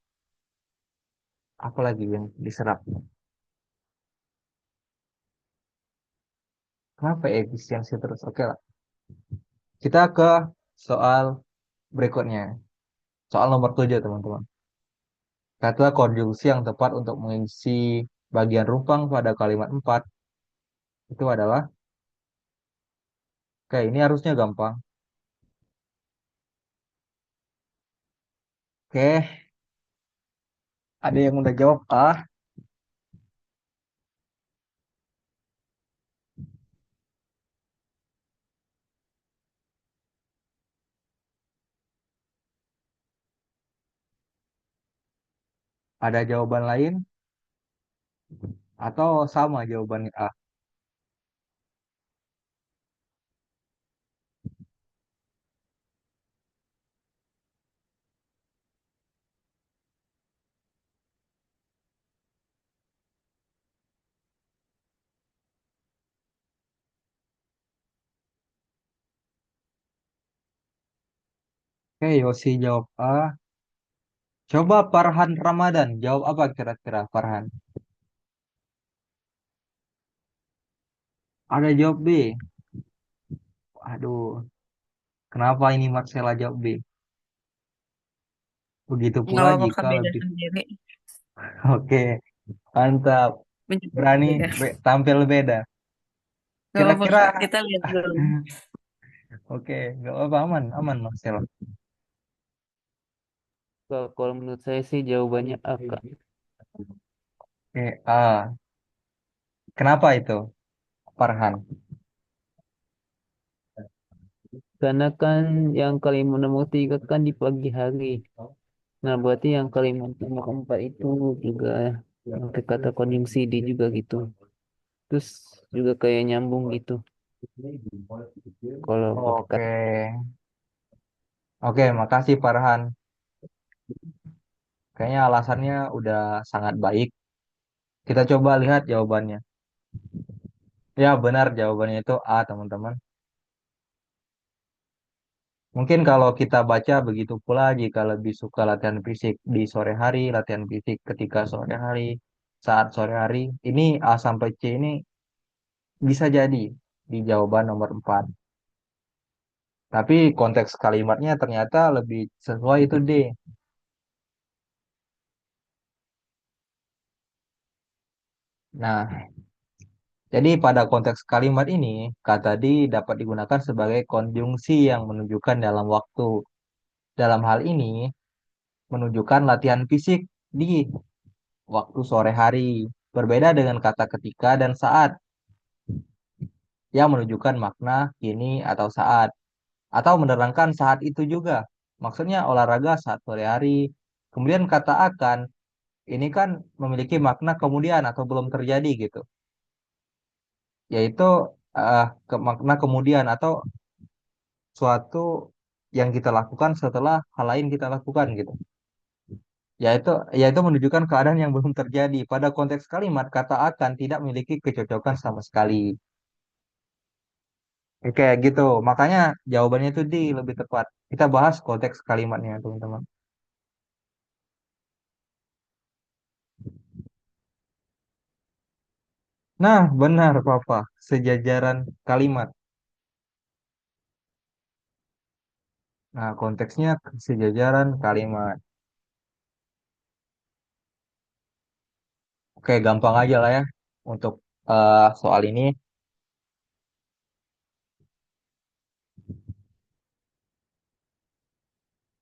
Apalagi yang diserap. Kenapa efisiensi terus? Oke lah. Kita ke soal berikutnya. Soal nomor 7, teman-teman. Kata konjungsi yang tepat untuk mengisi bagian rumpang pada kalimat 4 itu adalah, oke ini harusnya gampang. Oke, ada yang udah jawab A, ada jawaban lain, atau sama jawabannya A. Oke, Yosi jawab A. Coba Farhan Ramadan, jawab apa kira-kira Farhan? Ada jawab B. Aduh, kenapa ini Marcella jawab B? Begitu Nggak pula apa-apa jika beda lebih. sendiri. Oke, mantap. Menjawab Berani beda. tampil beda. Nggak apa-apa Kira-kira, Kak. Kita lihat dulu. oke, nggak apa-apa, aman, aman Marcella. Kalau menurut saya sih jawabannya A, Kak. Oke, A. Kenapa itu, Farhan? Karena kan yang kalimat nomor 3 kan di pagi hari. Nah, berarti yang kalimat nomor 4 itu juga pakai kata konjungsi di juga gitu. Terus juga kayak nyambung gitu. Kalau pakai Oke, kata oke, makasih Farhan. Kayaknya alasannya udah sangat baik. Kita coba lihat jawabannya. Ya, benar jawabannya itu A, teman-teman. Mungkin kalau kita baca begitu pula jika lebih suka latihan fisik di sore hari, latihan fisik ketika sore hari, saat sore hari. Ini A sampai C ini bisa jadi di jawaban nomor 4. Tapi konteks kalimatnya ternyata lebih sesuai itu D. Nah, jadi pada konteks kalimat ini, kata di dapat digunakan sebagai konjungsi yang menunjukkan dalam waktu. Dalam hal ini, menunjukkan latihan fisik di waktu sore hari. Berbeda dengan kata ketika dan saat yang menunjukkan makna kini atau saat. Atau menerangkan saat itu juga. Maksudnya olahraga saat sore hari. Kemudian kata akan, ini kan memiliki makna kemudian atau belum terjadi gitu. Yaitu makna kemudian atau suatu yang kita lakukan setelah hal lain kita lakukan gitu. Yaitu menunjukkan keadaan yang belum terjadi. Pada konteks kalimat, kata akan tidak memiliki kecocokan sama sekali. Kayak gitu. Makanya jawabannya itu di lebih tepat. Kita bahas konteks kalimatnya, teman-teman. Nah, benar, Papa. Sejajaran kalimat. Nah, konteksnya sejajaran kalimat. Oke, gampang aja lah ya untuk soal ini.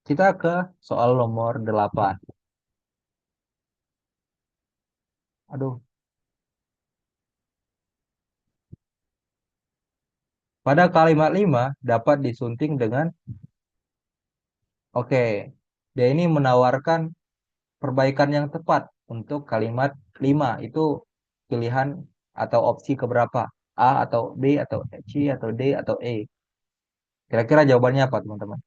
Kita ke soal nomor 8. Aduh, pada kalimat 5 dapat disunting dengan oke. Dia ini menawarkan perbaikan yang tepat untuk kalimat 5. Itu pilihan atau opsi keberapa? A atau B atau C atau D atau E. Kira-kira jawabannya apa, teman-teman?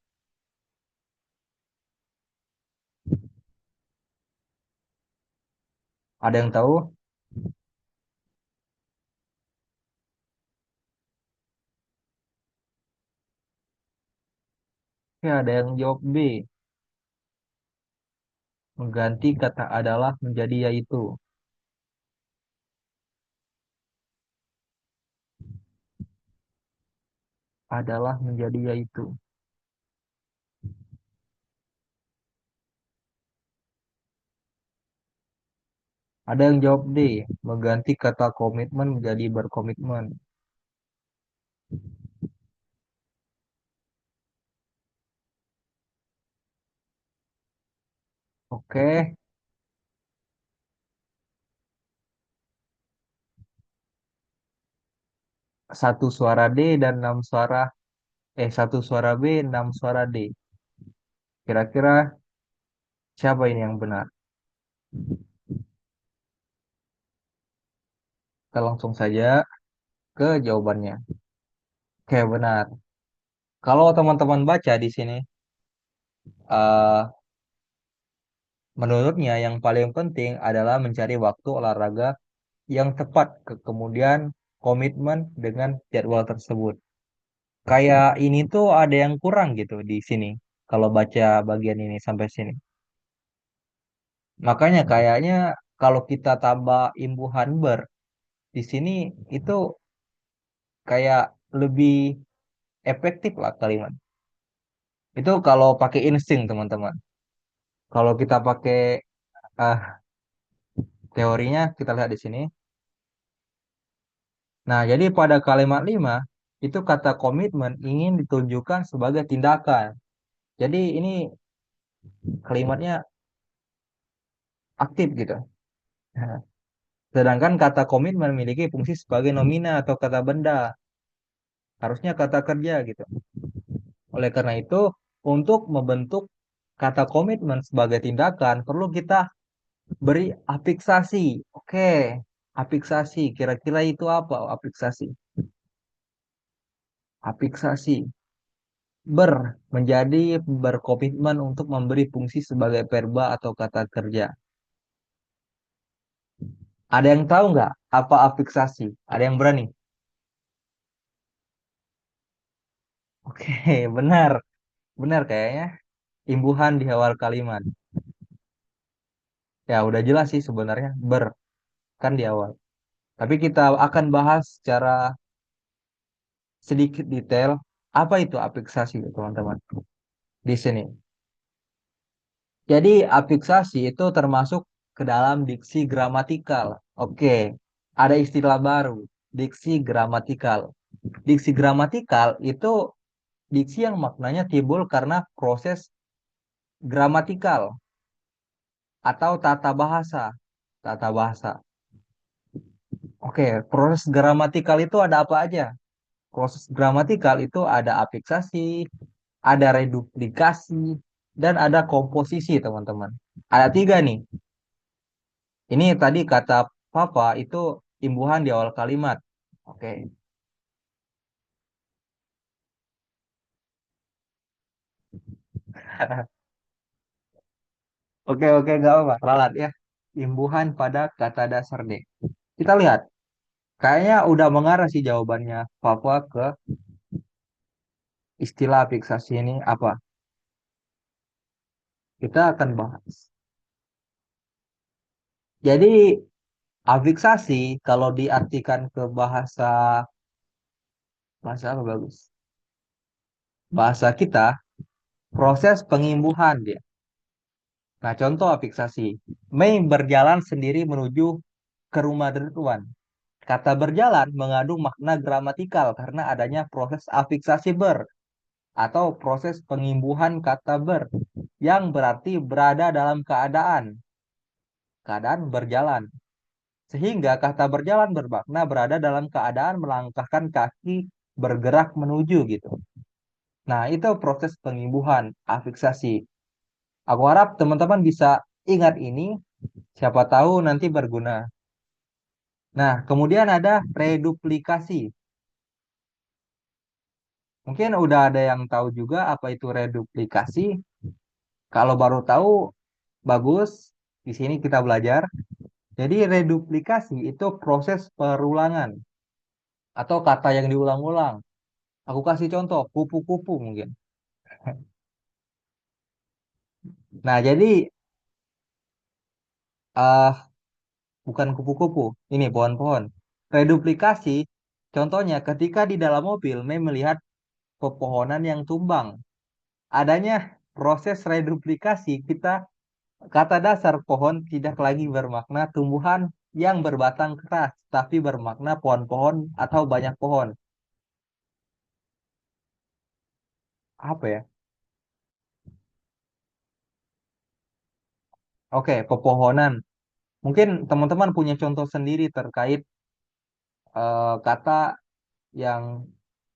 Ada yang tahu? Ya, ada yang jawab B. Mengganti kata adalah menjadi yaitu. Adalah menjadi yaitu. Ada yang jawab D. Mengganti kata komitmen menjadi berkomitmen. Oke, satu suara D dan enam suara satu suara B, enam suara D. Kira-kira siapa ini yang benar? Kita langsung saja ke jawabannya. Oke, benar. Kalau teman-teman baca di sini, eh, menurutnya yang paling penting adalah mencari waktu olahraga yang tepat, kemudian komitmen dengan jadwal tersebut. Kayak ini tuh ada yang kurang gitu di sini. Kalau baca bagian ini sampai sini. Makanya kayaknya kalau kita tambah imbuhan ber di sini itu kayak lebih efektif lah kalimat. Itu kalau pakai insting teman-teman. Kalau kita pakai ah, teorinya kita lihat di sini. Nah, jadi pada kalimat 5 itu kata komitmen ingin ditunjukkan sebagai tindakan. Jadi ini kalimatnya aktif gitu. Nah, sedangkan kata komitmen memiliki fungsi sebagai nomina atau kata benda. Harusnya kata kerja gitu. Oleh karena itu, untuk membentuk kata komitmen sebagai tindakan, perlu kita beri afiksasi. Oke, afiksasi. Kira-kira itu apa afiksasi? Afiksasi. Ber menjadi berkomitmen untuk memberi fungsi sebagai verba atau kata kerja. Ada yang tahu nggak apa afiksasi? Ada yang berani? Oke, benar. Benar kayaknya. Imbuhan di awal kalimat. Ya, udah jelas sih sebenarnya. Ber, kan di awal. Tapi kita akan bahas secara sedikit detail. Apa itu afiksasi, teman-teman? Di sini. Jadi, afiksasi itu termasuk ke dalam diksi gramatikal. Oke, ada istilah baru, diksi gramatikal. Diksi gramatikal itu diksi yang maknanya timbul karena proses gramatikal atau tata bahasa. Tata bahasa. Oke, proses gramatikal itu ada apa aja? Proses gramatikal itu ada afiksasi, ada reduplikasi, dan ada komposisi, teman-teman. Ada tiga nih. Ini tadi kata Papa itu imbuhan di awal kalimat. Oke. Oke, oke, gak apa-apa. Ralat ya. Imbuhan pada kata dasar D. Kita lihat. Kayaknya udah mengarah sih jawabannya Papa ke istilah fiksasi ini apa. Kita akan bahas. Jadi, afiksasi kalau diartikan ke bahasa bahasa apa bagus? Bahasa kita, proses pengimbuhan dia. Nah, contoh afiksasi. Mei berjalan sendiri menuju ke rumah Ridwan. Kata berjalan mengandung makna gramatikal karena adanya proses afiksasi ber atau proses pengimbuhan kata ber yang berarti berada dalam keadaan berjalan. Sehingga kata berjalan bermakna berada dalam keadaan melangkahkan kaki bergerak menuju gitu. Nah, itu proses pengimbuhan, afiksasi. Aku harap teman-teman bisa ingat ini, siapa tahu nanti berguna. Nah, kemudian ada reduplikasi. Mungkin udah ada yang tahu juga apa itu reduplikasi. Kalau baru tahu, bagus. Di sini kita belajar. Jadi reduplikasi itu proses perulangan atau kata yang diulang-ulang. Aku kasih contoh, kupu-kupu mungkin. Nah, jadi eh bukan kupu-kupu, ini pohon-pohon. Reduplikasi, contohnya ketika di dalam mobil, Mei melihat pepohonan yang tumbang. Adanya proses reduplikasi, kata dasar pohon tidak lagi bermakna tumbuhan yang berbatang keras, tapi bermakna pohon-pohon atau banyak pohon. Apa ya? Oke, pepohonan. Mungkin teman-teman punya contoh sendiri terkait kata yang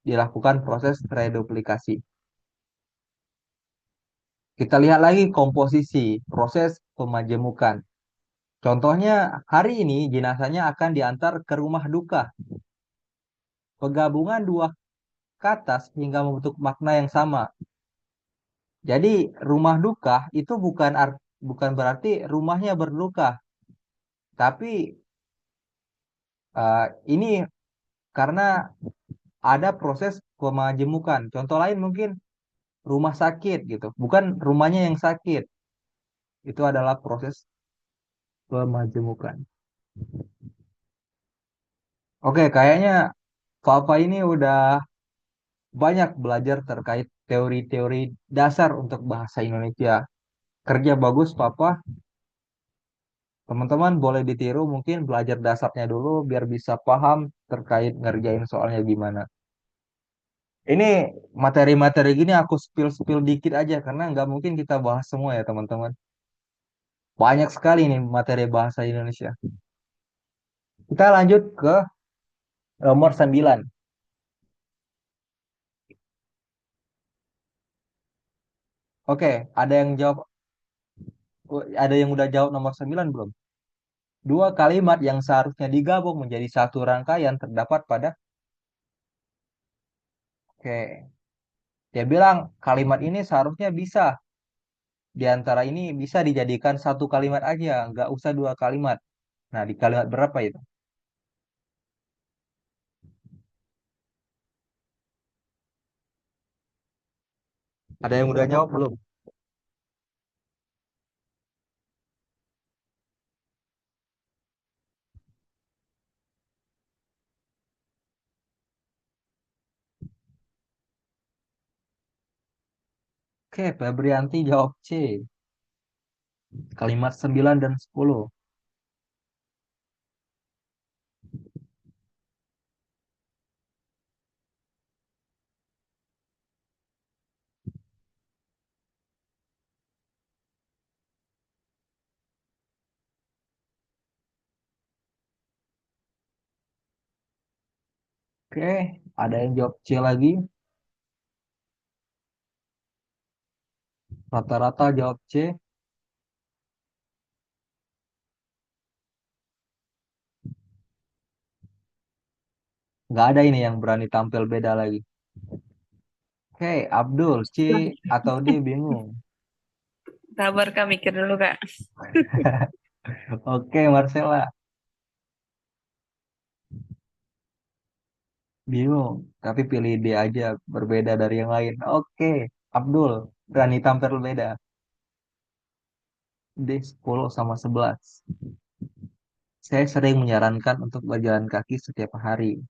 dilakukan proses reduplikasi. Kita lihat lagi komposisi, proses pemajemukan. Contohnya, hari ini jenazahnya akan diantar ke rumah duka. Penggabungan dua kata sehingga membentuk makna yang sama. Jadi, rumah duka itu bukan berarti rumahnya berluka, tapi ini karena ada proses pemajemukan. Contoh lain mungkin rumah sakit gitu, bukan rumahnya yang sakit. Itu adalah proses pemajemukan. Oke, kayaknya Fafa ini udah banyak belajar terkait teori-teori dasar untuk bahasa Indonesia. Kerja bagus, Papa. Teman-teman boleh ditiru, mungkin belajar dasarnya dulu biar bisa paham terkait ngerjain soalnya gimana. Ini materi-materi gini aku spill-spill dikit aja karena nggak mungkin kita bahas semua ya teman-teman. Banyak sekali nih materi bahasa Indonesia. Kita lanjut ke nomor 9. Oke, ada yang udah jawab nomor 9 belum? Dua kalimat yang seharusnya digabung menjadi satu rangkaian terdapat pada. Oke, dia bilang kalimat ini seharusnya bisa. Di antara ini bisa dijadikan satu kalimat aja, nggak usah dua kalimat. Nah, di kalimat berapa itu? Ada yang udah jawab belum? Oke, Febrianti jawab C. Kalimat 9 dan 10. Oke, ada yang jawab C lagi. Rata-rata jawab C. Nggak ada ini yang berani tampil beda lagi. Oke, Abdul, C atau D bingung. Sabar Kak, mikir dulu Kak. Oke, Marcella, bingung. Tapi pilih D aja, berbeda dari yang lain. Oke, Abdul, berani tampil beda. D 10 sama 11. Saya sering menyarankan untuk berjalan kaki setiap hari.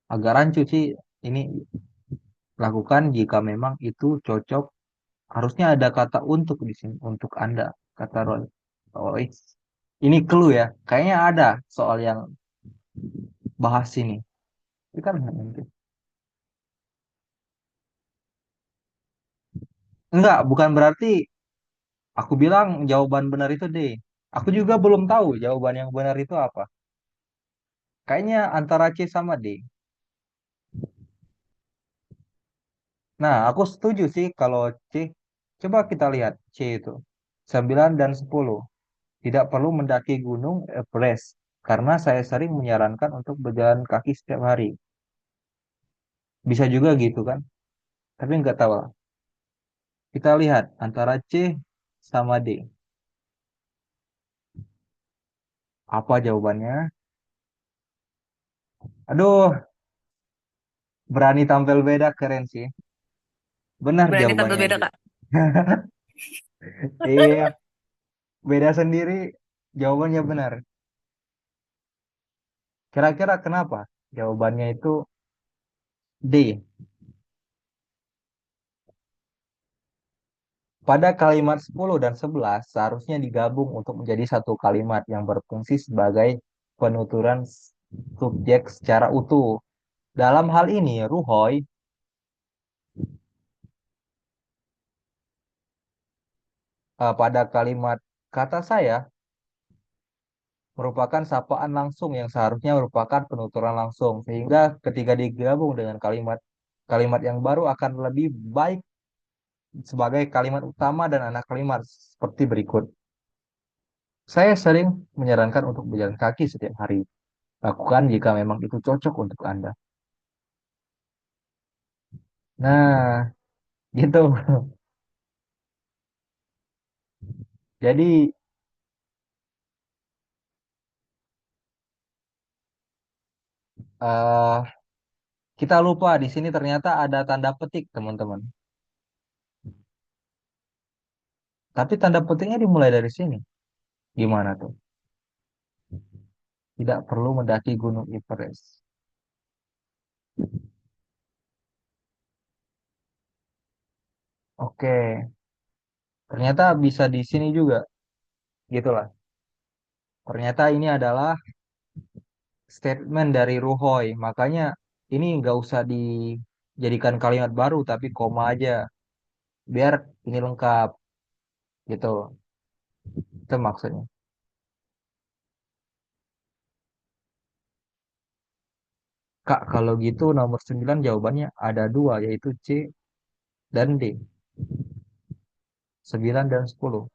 Agak rancu sih, ini lakukan jika memang itu cocok Harusnya ada kata untuk di sini, untuk Anda, kata Roy. Oh, ini clue ya. Kayaknya ada soal yang bahas ini. Itu kan nanti. Enggak, bukan berarti aku bilang jawaban benar itu D. Aku juga belum tahu jawaban yang benar itu apa. Kayaknya antara C sama D. Nah, aku setuju sih kalau C. Coba kita lihat C itu. 9 dan 10. Tidak perlu mendaki gunung Everest. Karena saya sering menyarankan untuk berjalan kaki setiap hari. Bisa juga gitu kan. Tapi nggak tahu lah. Kita lihat antara C sama D. Apa jawabannya? Aduh, berani tampil beda keren sih. Benar Berani tampil jawabannya beda, D. Kak. Iya, beda sendiri. Jawabannya benar. Kira-kira kenapa? Jawabannya itu D. Pada kalimat 10 dan 11 seharusnya digabung untuk menjadi satu kalimat yang berfungsi sebagai penuturan subjek secara utuh. Dalam hal ini, Ruhoy pada kalimat kata saya merupakan sapaan langsung yang seharusnya merupakan penuturan langsung. Sehingga ketika digabung dengan kalimat kalimat yang baru akan lebih baik sebagai kalimat utama dan anak kalimat seperti berikut. Saya sering menyarankan untuk berjalan kaki setiap hari. Lakukan jika memang itu cocok untuk Anda. Nah, gitu. Jadi, eh kita lupa di sini ternyata ada tanda petik, teman-teman. Tapi tanda petiknya dimulai dari sini. Gimana tuh? Tidak perlu mendaki Gunung Everest. Oke, ternyata bisa di sini juga. Gitulah. Ternyata ini adalah statement dari Ruhoy. Makanya ini nggak usah dijadikan kalimat baru, tapi koma aja. Biar ini lengkap. Gitu. Itu maksudnya. Kak, kalau gitu nomor 9 jawabannya ada dua, yaitu C dan D. 9 dan 10.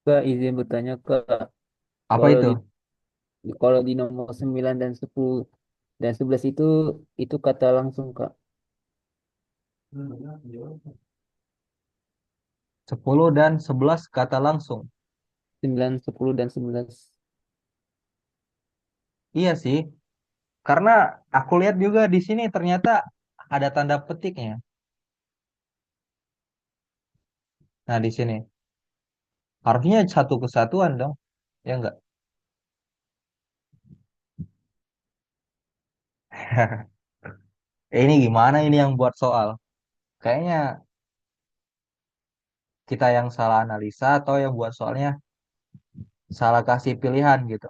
Kak, izin bertanya Kak, Apa kalau itu? di nomor 9 dan 10 dan 11 itu kata langsung Kak. 10 dan 11 kata langsung. 9, 10 dan 11. Iya sih, karena aku lihat juga di sini ternyata ada tanda petiknya. Nah, di sini harusnya satu kesatuan dong. Ya enggak? Ini gimana ini yang buat soal? Kayaknya kita yang salah analisa atau yang buat soalnya salah kasih pilihan gitu.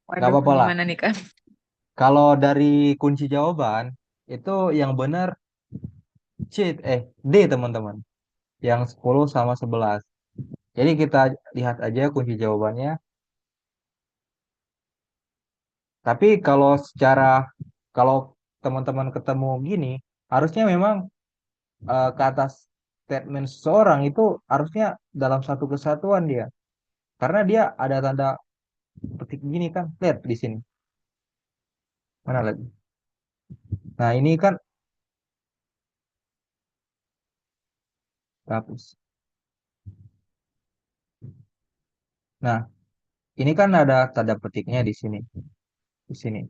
Gak Waduh, apa-apa lah. gimana nih, Kak? Kalau dari kunci jawaban itu yang benar D teman-teman. Yang 10 sama 11. Jadi kita lihat aja kunci jawabannya. Tapi kalau teman-teman ketemu gini, harusnya memang kata statement seseorang itu harusnya dalam satu kesatuan dia. Karena dia ada tanda petik gini kan. Lihat di sini. Mana lagi? Nah, ini kan hapus. Nah, ini kan ada tanda petiknya di sini, di sini.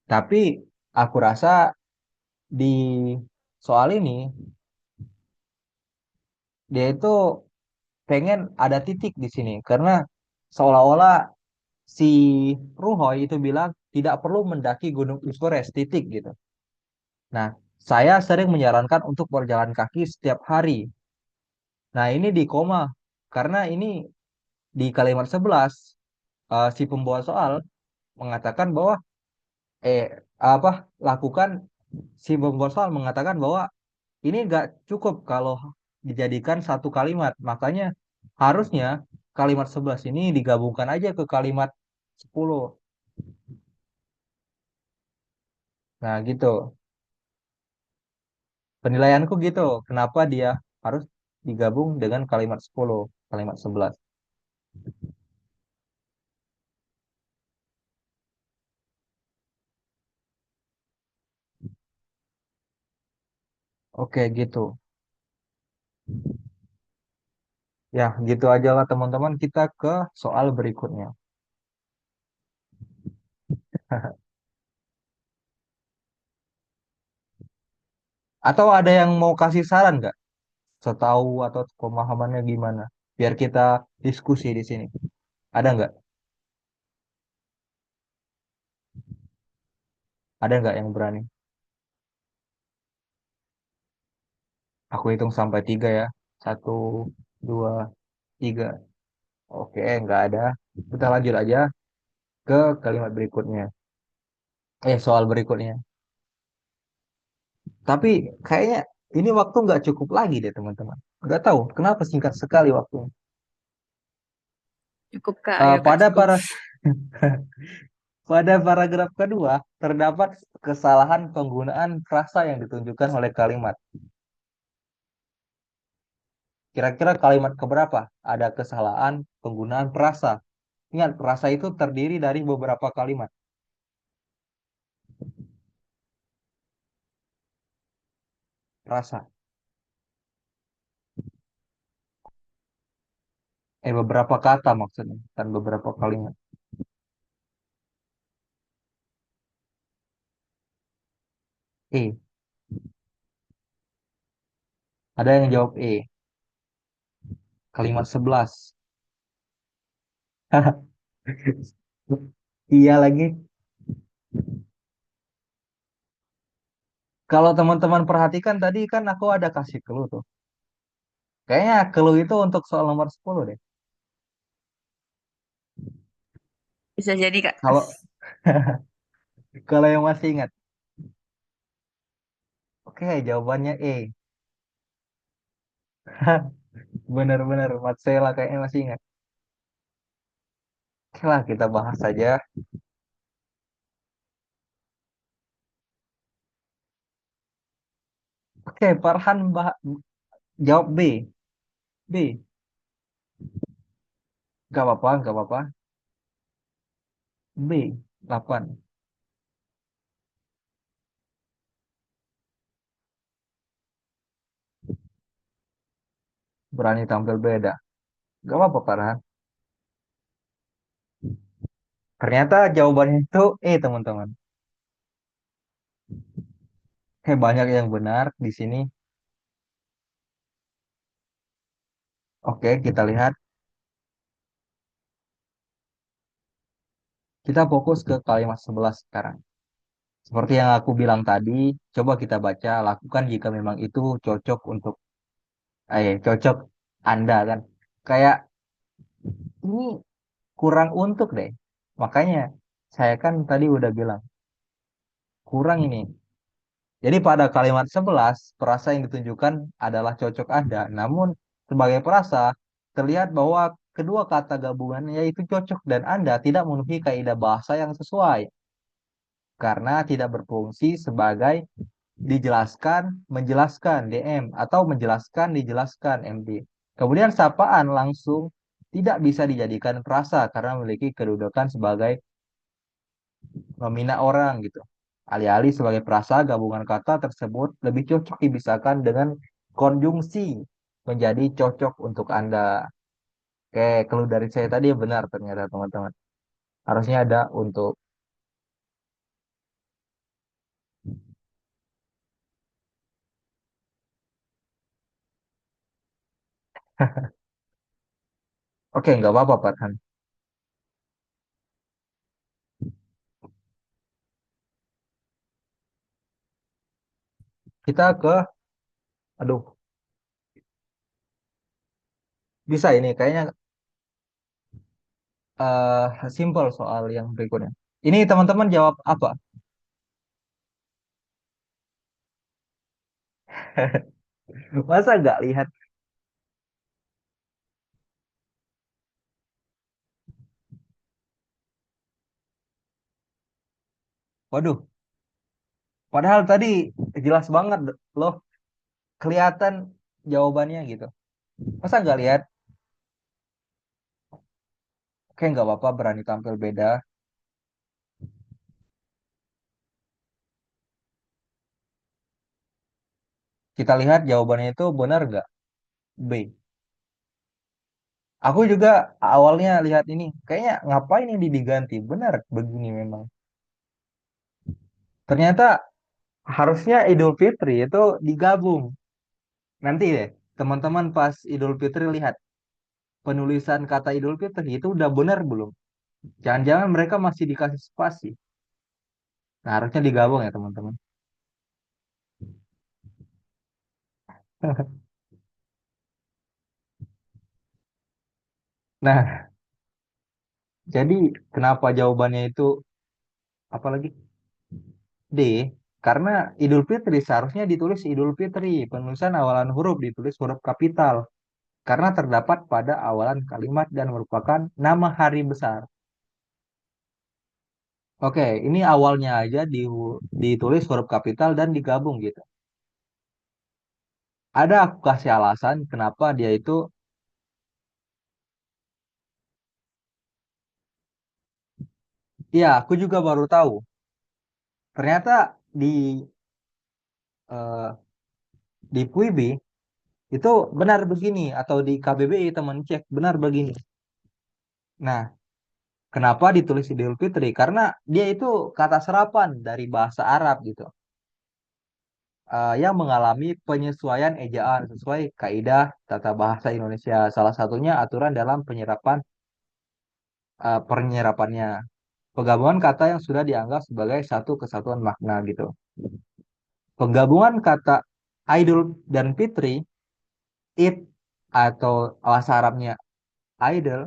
Tapi aku rasa di soal ini dia itu pengen ada titik di sini karena seolah-olah si Ruhoy itu bilang tidak perlu mendaki Gunung Everest titik gitu. Nah, saya sering menyarankan untuk berjalan kaki setiap hari. Nah, ini di koma karena ini di kalimat 11 si pembawa soal mengatakan bahwa eh apa lakukan si pembawa soal mengatakan bahwa ini nggak cukup kalau dijadikan satu kalimat. Makanya harusnya kalimat 11 ini digabungkan aja ke kalimat 10. Nah, gitu. Penilaianku gitu. Kenapa dia harus digabung dengan kalimat 10, kalimat 11. Oke, gitu. Ya, gitu aja lah teman-teman. Kita ke soal berikutnya. Atau ada yang mau kasih saran nggak? Setahu atau pemahamannya gimana? Biar kita diskusi di sini. Ada nggak? Ada nggak yang berani? Aku hitung sampai 3 ya. Satu, dua, tiga. Oke, nggak ada. Kita lanjut aja ke kalimat berikutnya. Soal berikutnya. Tapi kayaknya ini waktu nggak cukup lagi deh teman-teman. Nggak tahu kenapa singkat sekali waktunya. Cukup Kak, Eh, ayo Kak pada cukup. para pada paragraf kedua terdapat kesalahan penggunaan frasa yang ditunjukkan oleh kalimat. Kira-kira kalimat keberapa? Ada kesalahan penggunaan frasa. Ingat, frasa itu terdiri dari beberapa kalimat. Frasa. Beberapa kata maksudnya, dan beberapa kalimat. E. Ada yang jawab E. Kalimat 11. Iya lagi. Kalau teman-teman perhatikan tadi kan aku ada kasih clue tuh. Kayaknya clue itu untuk soal nomor 10 deh. Bisa jadi Kak. Kalau kalau yang masih ingat. Oke, jawabannya E. Bener-bener, Matsela kayaknya masih ingat. Oke lah, kita bahas saja. Oke, Farhan jawab B. B. Gak apa-apa, gak apa-apa. B. 8. Berani tampil beda. Gak apa-apa, Farhan. Ternyata jawabannya itu E, teman-teman. Banyak yang benar di sini. Oke, kita lihat. Kita fokus ke kalimat 11 sekarang. Seperti yang aku bilang tadi, coba kita baca, lakukan jika memang itu cocok untuk, cocok Anda kan. Kayak ini kurang untuk deh. Makanya saya kan tadi udah bilang, kurang ini. Jadi pada kalimat 11 perasa yang ditunjukkan adalah cocok Anda. Namun sebagai perasa, terlihat bahwa kedua kata gabungannya yaitu cocok dan Anda tidak memenuhi kaidah bahasa yang sesuai. Karena tidak berfungsi sebagai dijelaskan, menjelaskan DM atau menjelaskan, dijelaskan MD. Kemudian sapaan langsung tidak bisa dijadikan frasa karena memiliki kedudukan sebagai nomina orang gitu. Alih-alih sebagai frasa, gabungan kata tersebut lebih cocok dipisahkan dengan konjungsi menjadi cocok untuk Anda. Oke, kalau dari saya tadi benar ternyata teman-teman. Harusnya ada untuk Oke, nggak apa-apa, Farhan. Kita ke, aduh, bisa ini kayaknya simple soal yang berikutnya. Ini teman-teman jawab apa? Masa nggak lihat? Waduh, padahal tadi jelas banget loh, kelihatan jawabannya gitu. Masa nggak lihat? Oke, nggak apa-apa, berani tampil beda. Kita lihat jawabannya itu benar nggak? B. Aku juga awalnya lihat ini, kayaknya ngapain ini diganti? Benar, begini memang. Ternyata harusnya Idul Fitri itu digabung. Nanti deh, teman-teman pas Idul Fitri lihat penulisan kata Idul Fitri itu udah benar belum? Jangan-jangan mereka masih dikasih spasi. Nah, harusnya digabung ya, teman-teman. Nah, jadi kenapa jawabannya itu apalagi D? Karena Idul Fitri seharusnya ditulis Idul Fitri. Penulisan awalan huruf ditulis huruf kapital. Karena terdapat pada awalan kalimat dan merupakan nama hari besar. Oke, ini awalnya aja ditulis huruf kapital dan digabung gitu. Ada aku kasih alasan kenapa dia itu, ya aku juga baru tahu. Ternyata eh, di Puibi itu benar begini atau di KBBI teman cek benar begini. Nah, kenapa ditulis Idul Fitri? Karena dia itu kata serapan dari bahasa Arab gitu. Yang mengalami penyesuaian ejaan sesuai kaidah tata bahasa Indonesia. Salah satunya aturan dalam penyerapannya. Penggabungan kata yang sudah dianggap sebagai satu kesatuan makna gitu. Penggabungan kata idol dan fitri, id atau bahasa Arabnya idol,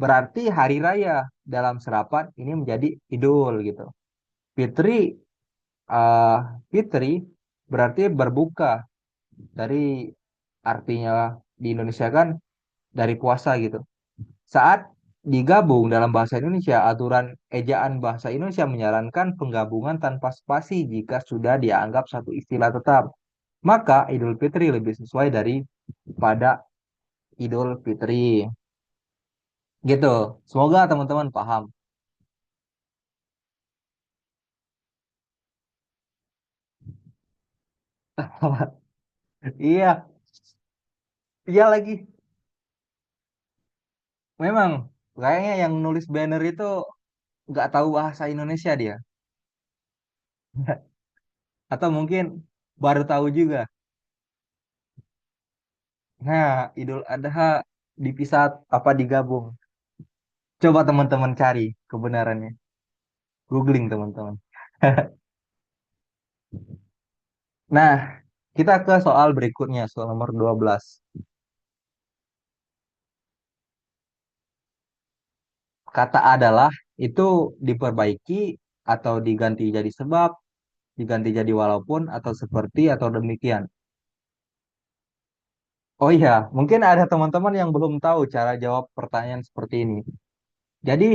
berarti hari raya. Dalam serapan ini menjadi idul gitu. Fitri, eh, fitri berarti berbuka, dari artinya di Indonesia kan dari puasa gitu. Saat digabung dalam bahasa Indonesia, aturan ejaan bahasa Indonesia menyarankan penggabungan tanpa spasi jika sudah dianggap satu istilah tetap. Maka Idul Fitri lebih sesuai daripada Idul Fitri. Gitu. Semoga teman-teman paham. Iya, iya lagi. Memang kayaknya yang nulis banner itu nggak tahu bahasa Indonesia dia. Atau mungkin baru tahu juga. Nah, Idul Adha dipisah apa digabung? Coba teman-teman cari kebenarannya. Googling teman-teman. Nah, kita ke soal berikutnya, soal nomor 12. Kata adalah itu diperbaiki atau diganti jadi sebab, diganti jadi walaupun, atau seperti, atau demikian. Oh iya, mungkin ada teman-teman yang belum tahu cara jawab pertanyaan seperti ini. Jadi,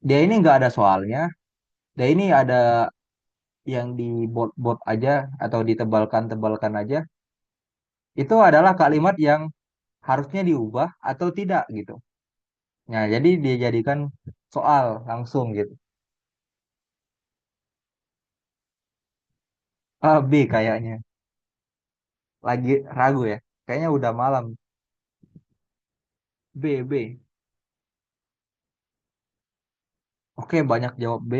dia ini nggak ada soalnya. Dia ini ada yang di bot aja atau ditebalkan-tebalkan aja. Itu adalah kalimat yang harusnya diubah atau tidak gitu. Nah, jadi dia jadikan soal langsung gitu. B kayaknya. Lagi ragu ya. Kayaknya udah malam. B, B. Oke, banyak jawab B.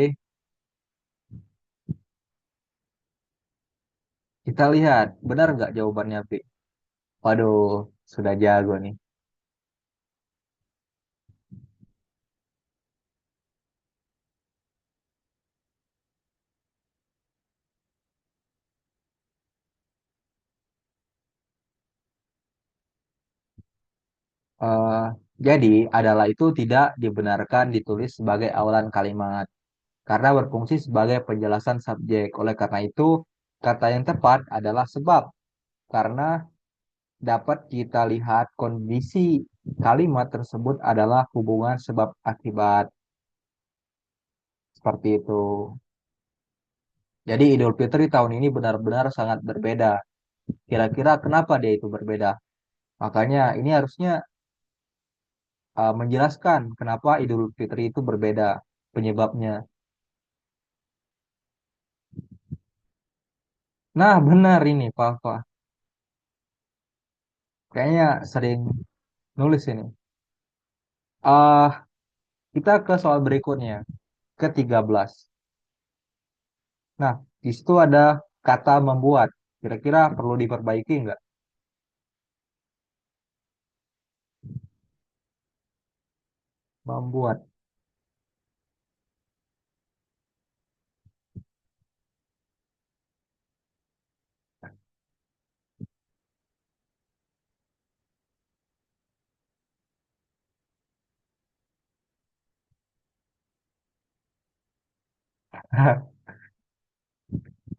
Kita lihat, benar nggak jawabannya B? Waduh, sudah jago nih. Eh, jadi, adalah itu tidak dibenarkan ditulis sebagai awalan kalimat karena berfungsi sebagai penjelasan subjek. Oleh karena itu, kata yang tepat adalah sebab karena dapat kita lihat kondisi kalimat tersebut adalah hubungan sebab akibat seperti itu. Jadi Idul Fitri tahun ini benar-benar sangat berbeda. Kira-kira kenapa dia itu berbeda? Makanya ini harusnya menjelaskan kenapa Idul Fitri itu berbeda penyebabnya. Nah, benar ini, Papa. Kayaknya sering nulis ini. Ah, kita ke soal berikutnya, ke-13. Nah, di situ ada kata membuat. Kira-kira perlu diperbaiki nggak? Membuat.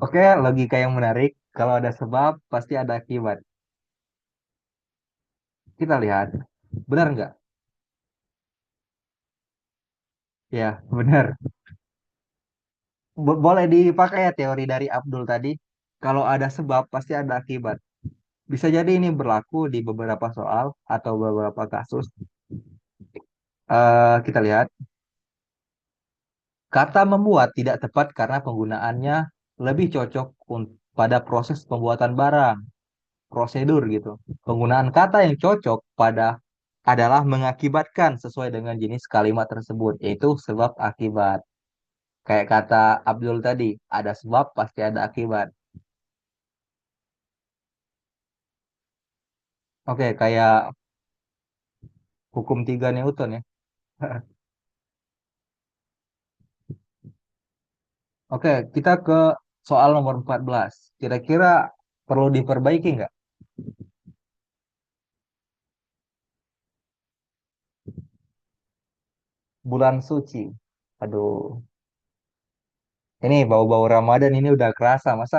Oke, logika yang menarik. Kalau ada sebab, pasti ada akibat. Kita lihat. Benar nggak? Ya, benar. Boleh dipakai ya teori dari Abdul tadi. Kalau ada sebab, pasti ada akibat. Bisa jadi ini berlaku di beberapa soal atau beberapa kasus. Kita lihat. Kata membuat tidak tepat karena penggunaannya lebih cocok pada proses pembuatan barang, prosedur gitu. Penggunaan kata yang cocok pada adalah mengakibatkan sesuai dengan jenis kalimat tersebut, yaitu sebab akibat. Kayak kata Abdul tadi, ada sebab pasti ada akibat. Oke, kayak hukum 3 Newton ya. Oke, kita ke soal nomor 14. Kira-kira perlu diperbaiki nggak? Bulan suci. Aduh, ini bau-bau Ramadan ini udah kerasa. Masa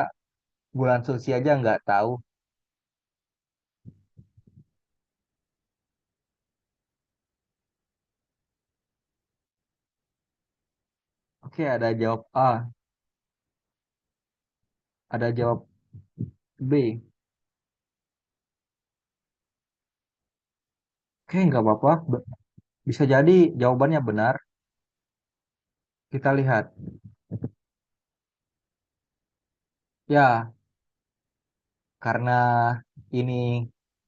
bulan suci aja nggak tahu? Oke, ada jawab A, ada jawab B. Oke, nggak apa-apa. Bisa jadi jawabannya benar. Kita lihat. Ya, karena ini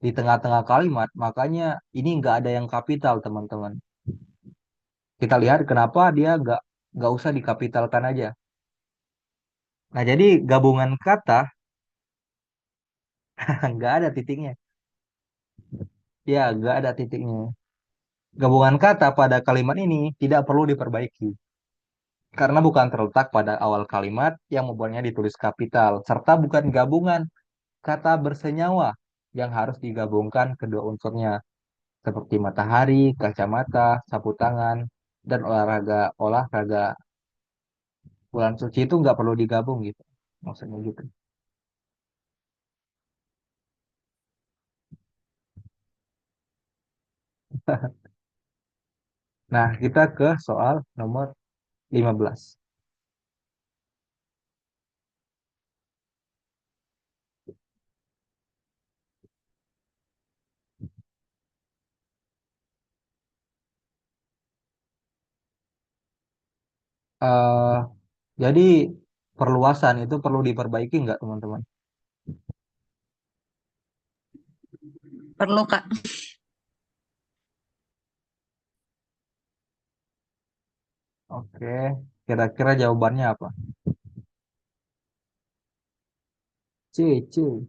di tengah-tengah kalimat, makanya ini nggak ada yang kapital, teman-teman. Kita lihat kenapa dia nggak usah dikapitalkan aja. Nah, jadi gabungan kata nggak ada titiknya. Ya, nggak ada titiknya. Gabungan kata pada kalimat ini tidak perlu diperbaiki. Karena bukan terletak pada awal kalimat yang membuatnya ditulis kapital, serta bukan gabungan kata bersenyawa yang harus digabungkan kedua unsurnya, seperti matahari, kacamata, sapu tangan, dan olahraga. Olahraga bulan suci itu nggak perlu digabung gitu. Maksudnya gitu. Nah, kita ke soal nomor 15. Eh, jadi perluasan itu perlu diperbaiki nggak, teman-teman? Perlu, Kak. Oke, kira-kira jawabannya apa? C, C.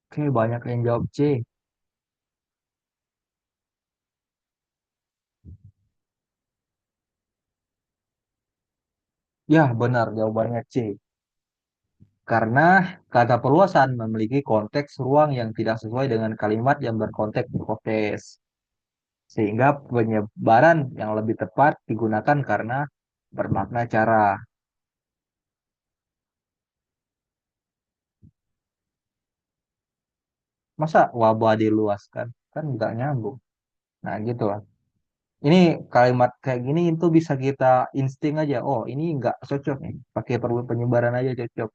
Oke, banyak yang jawab C. Ya, benar jawabannya C. Karena kata perluasan memiliki konteks ruang yang tidak sesuai dengan kalimat yang berkonteks proses. Sehingga penyebaran yang lebih tepat digunakan karena bermakna cara. Masa wabah diluaskan? Kan nggak nyambung. Nah gitu lah. Ini kalimat kayak gini itu bisa kita insting aja. Oh ini nggak cocok nih. Pakai perlu penyebaran aja cocok.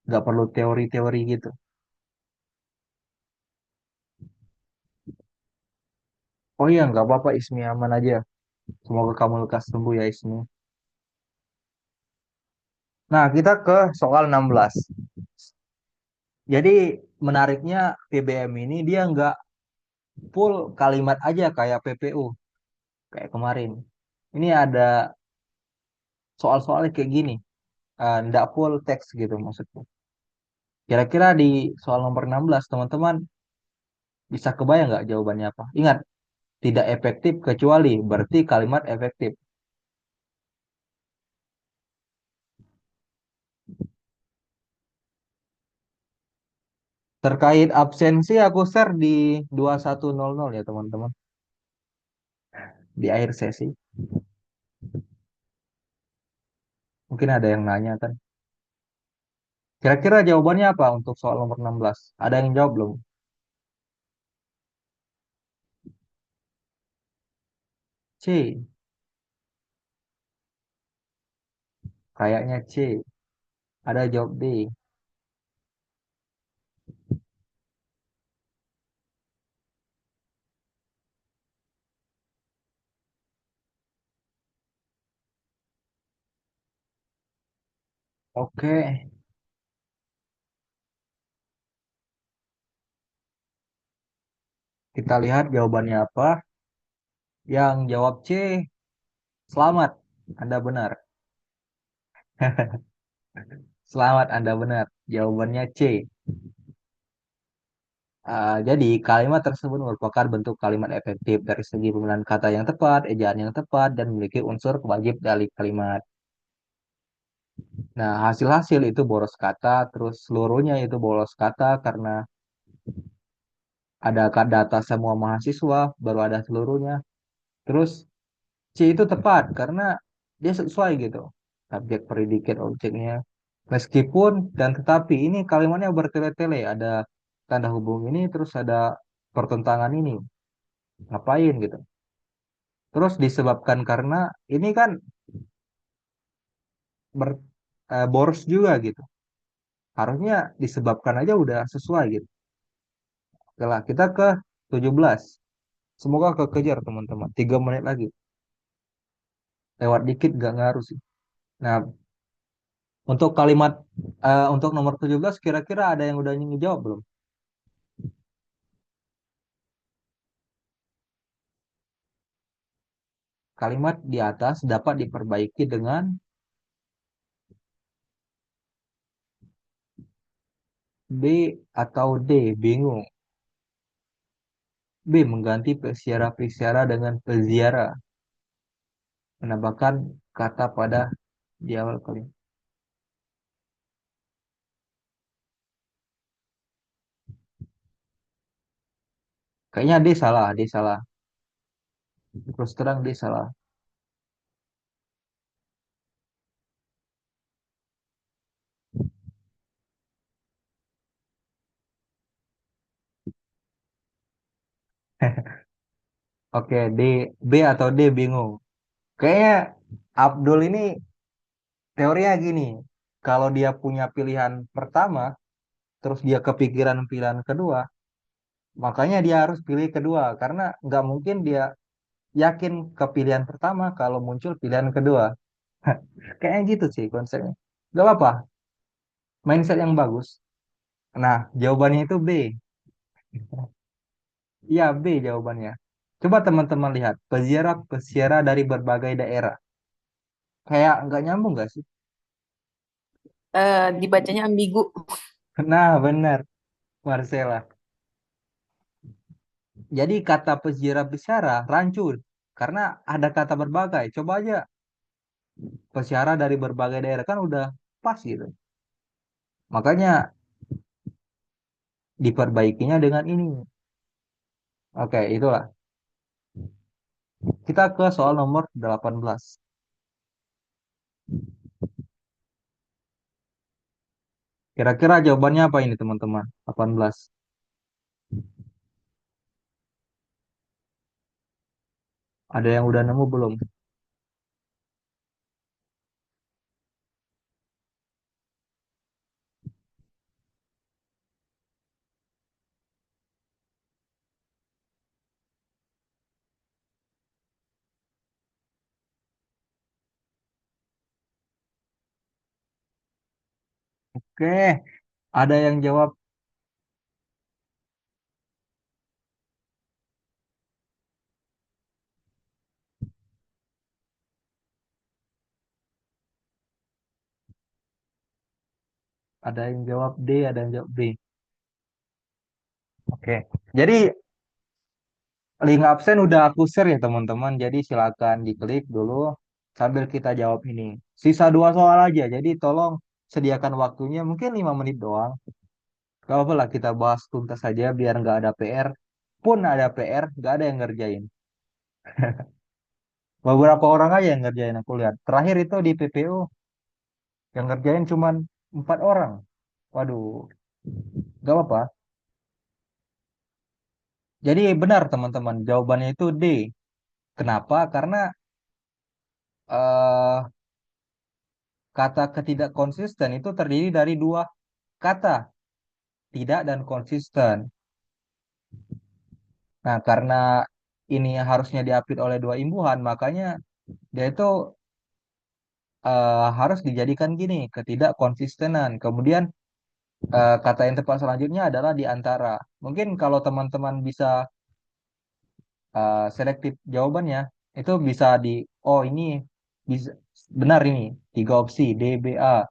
Nggak perlu teori-teori gitu. Oh iya nggak apa-apa Ismi aman aja. Semoga kamu lekas sembuh ya Ismi. Nah kita ke soal 16. Jadi menariknya PBM ini dia nggak full kalimat aja kayak PPU kayak kemarin. Ini ada soal-soalnya kayak gini. Nggak full teks gitu maksudnya. Kira-kira di soal nomor 16 teman-teman bisa kebayang nggak jawabannya apa? Ingat, tidak efektif kecuali berarti kalimat efektif. Terkait absensi aku share di 2100 ya teman-teman. Di akhir sesi. Mungkin ada yang nanya kan. Kira-kira jawabannya apa untuk soal nomor 16? Ada yang jawab belum? C. Kayaknya C. Ada jawab D. Oke, kita lihat jawabannya apa. Yang jawab C, selamat. Anda benar. Selamat, Anda benar. Jawabannya C. Jadi kalimat tersebut merupakan bentuk kalimat efektif dari segi pemilihan kata yang tepat, ejaan yang tepat, dan memiliki unsur wajib dari kalimat. Nah, hasil-hasil itu boros kata, terus seluruhnya itu boros kata karena ada data semua mahasiswa, baru ada seluruhnya. Terus C itu tepat karena dia sesuai gitu. Subjek, predikat, objeknya. Meskipun dan tetapi ini kalimatnya bertele-tele, ada tanda hubung ini, terus ada pertentangan ini. Ngapain gitu? Terus disebabkan karena ini kan ber, boros juga gitu. Harusnya disebabkan aja udah sesuai gitu. Oke lah, kita ke 17. Semoga kekejar teman-teman. 3 menit lagi. Lewat dikit gak ngaruh sih. Nah, untuk kalimat untuk nomor 17 kira-kira ada yang udah ngejawab belum? Kalimat di atas dapat diperbaiki dengan B atau D, bingung. B mengganti peziarah-peziarah dengan peziarah. Menambahkan kata pada di awal kalimat. Kayaknya D salah, D salah. Terus terang D salah. Oke, D, B atau D bingung. Kayaknya Abdul ini teorinya gini. Kalau dia punya pilihan pertama, terus dia kepikiran pilihan kedua, makanya dia harus pilih kedua. Karena nggak mungkin dia yakin ke pilihan pertama kalau muncul pilihan kedua. Kayaknya gitu sih konsepnya. Gak apa-apa, mindset yang bagus. Nah, jawabannya itu B. Iya, B jawabannya. Coba teman-teman lihat, peziarah-peziarah dari berbagai daerah. Kayak nggak nyambung nggak sih? Dibacanya ambigu. Nah, benar, Marcella. Jadi kata peziarah-peziarah rancu karena ada kata berbagai. Coba aja peziarah dari berbagai daerah kan udah pas gitu. Makanya diperbaikinya dengan ini. Oke, itulah. Kita ke soal nomor 18. Kira-kira jawabannya apa ini teman-teman? 18. Ada yang udah nemu belum? Oke, ada yang jawab, ada yang jawab D, ada yang jawab B. Oke. Jadi link absen udah aku share ya teman-teman. Jadi silakan diklik dulu sambil kita jawab ini. Sisa dua soal aja. Jadi tolong sediakan waktunya mungkin 5 menit doang. Gak apa lah kita bahas tuntas saja biar nggak ada PR. Pun ada PR, nggak ada yang ngerjain. Beberapa orang aja yang ngerjain aku lihat. Terakhir itu di PPU yang ngerjain cuman 4 orang. Waduh, gak apa-apa. Jadi benar teman-teman, jawabannya itu D. Kenapa? Karena eh, kata ketidak konsisten itu terdiri dari dua kata, tidak dan konsisten. Nah, karena ini harusnya diapit oleh dua imbuhan, makanya dia itu harus dijadikan gini, ketidak konsistenan. Kemudian kata yang tepat selanjutnya adalah di antara. Mungkin kalau teman-teman bisa selektif jawabannya, itu bisa oh ini bisa, benar ini, 3 opsi, D, B, A.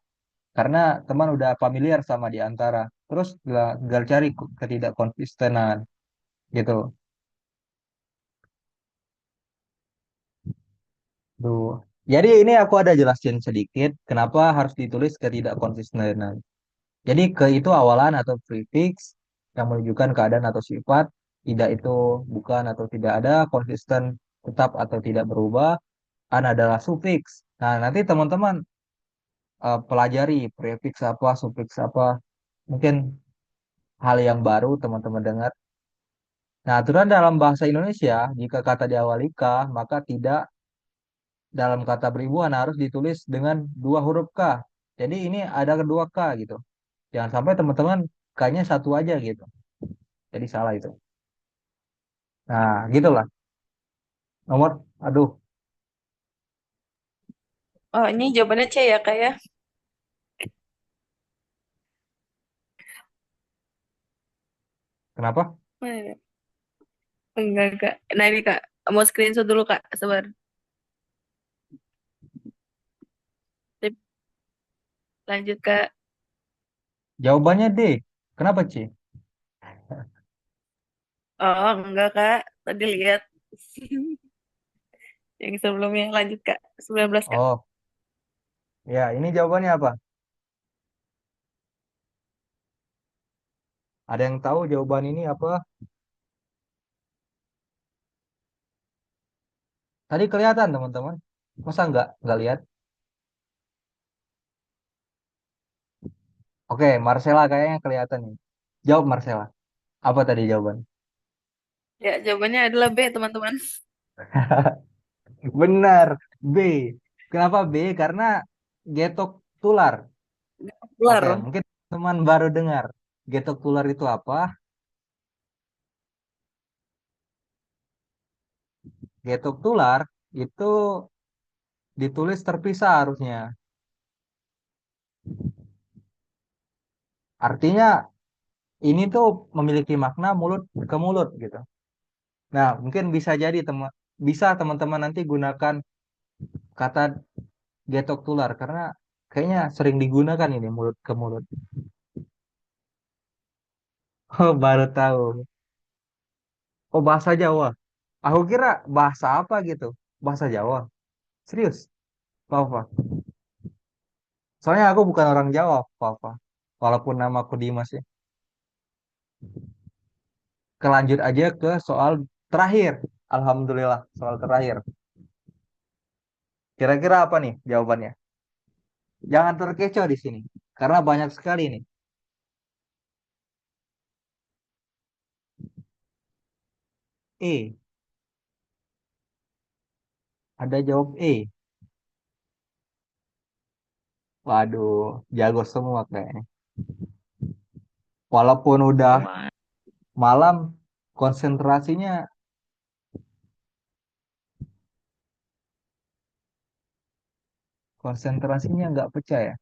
Karena teman udah familiar sama di antara. Terus tinggal cari ketidakkonsistenan gitu. Tuh. Jadi ini aku ada jelasin sedikit kenapa harus ditulis ketidakkonsistenan. Jadi ke itu awalan atau prefix yang menunjukkan keadaan atau sifat, tidak itu bukan atau tidak ada, konsisten tetap atau tidak berubah, an adalah sufiks. Nah, nanti teman-teman pelajari prefix apa, sufiks apa, mungkin hal yang baru teman-teman dengar. Nah, aturan dalam bahasa Indonesia, jika kata diawali K, maka tidak dalam kata beribuan harus ditulis dengan 2 huruf K. Jadi ini ada kedua K gitu. Jangan sampai teman-teman K-nya satu aja gitu. Jadi salah itu. Nah, gitulah. Aduh, Oh, ini jawabannya C ya, Kak ya? kenapa? Mana? Enggak, Kak. Nah, ini, Kak. Mau screenshot dulu, Kak. Sabar. Sip. Lanjut, Kak. Jawabannya D. Kenapa C? Oh, enggak, Kak. Tadi lihat. Yang sebelumnya. Lanjut, Kak. 19, Kak. Oh, ya, ini jawabannya apa? Ada yang tahu jawaban ini apa? Tadi kelihatan, teman-teman. Masa nggak lihat? Oke, Marcella kayaknya kelihatan nih. Jawab Marcella. Apa tadi jawaban? Ya, jawabannya adalah B, teman-teman. Benar, B. Kenapa B? Karena getok tular. Oke, Keluar. mungkin teman baru dengar. Getok tular itu apa? Getok tular itu ditulis terpisah harusnya. Artinya ini tuh memiliki makna mulut ke mulut gitu. Nah, mungkin bisa jadi bisa teman-teman nanti gunakan kata getok tular karena kayaknya sering digunakan ini mulut ke mulut. Oh, baru tahu. Oh, bahasa Jawa. Aku kira bahasa apa gitu. Bahasa Jawa. Serius, Papa. Soalnya aku bukan orang Jawa, Papa. walaupun nama aku Dimas ya. Kelanjut aja ke soal terakhir. Alhamdulillah, soal terakhir. Kira-kira apa nih jawabannya? Jangan terkecoh di sini, karena banyak sekali nih. E, ada jawab E. Waduh, jago semua kayaknya. Walaupun udah Wah, malam, konsentrasinya konsentrasinya nggak pecah ya.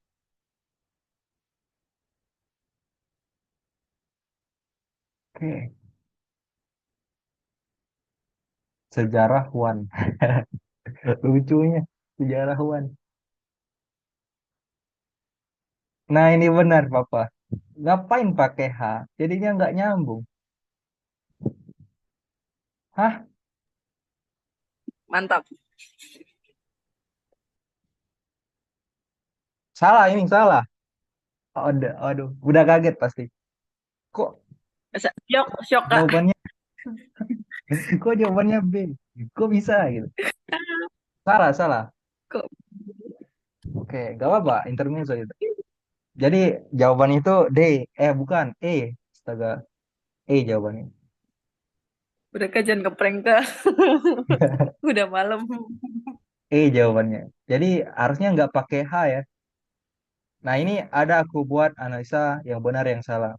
Oke, sejarawan. Lucunya sejarawan. Nah ini benar, Papa. Ngapain pakai H? Jadinya nggak nyambung. Hah? mantap. Salah ini, salah. Aduh, aduh, udah kaget pasti. Kok Syok, syok Kak. jawabannya, kok jawabannya B? Kok bisa gitu? Salah, salah. Kok Oke, gak apa-apa, intermezzo itu. Jadi jawaban itu D, bukan E. Astaga, E jawabannya. mereka jangan ngeprank Kak. Udah malam. E jawabannya. Jadi harusnya nggak pakai H ya. Nah ini ada aku buat analisa yang benar yang salah.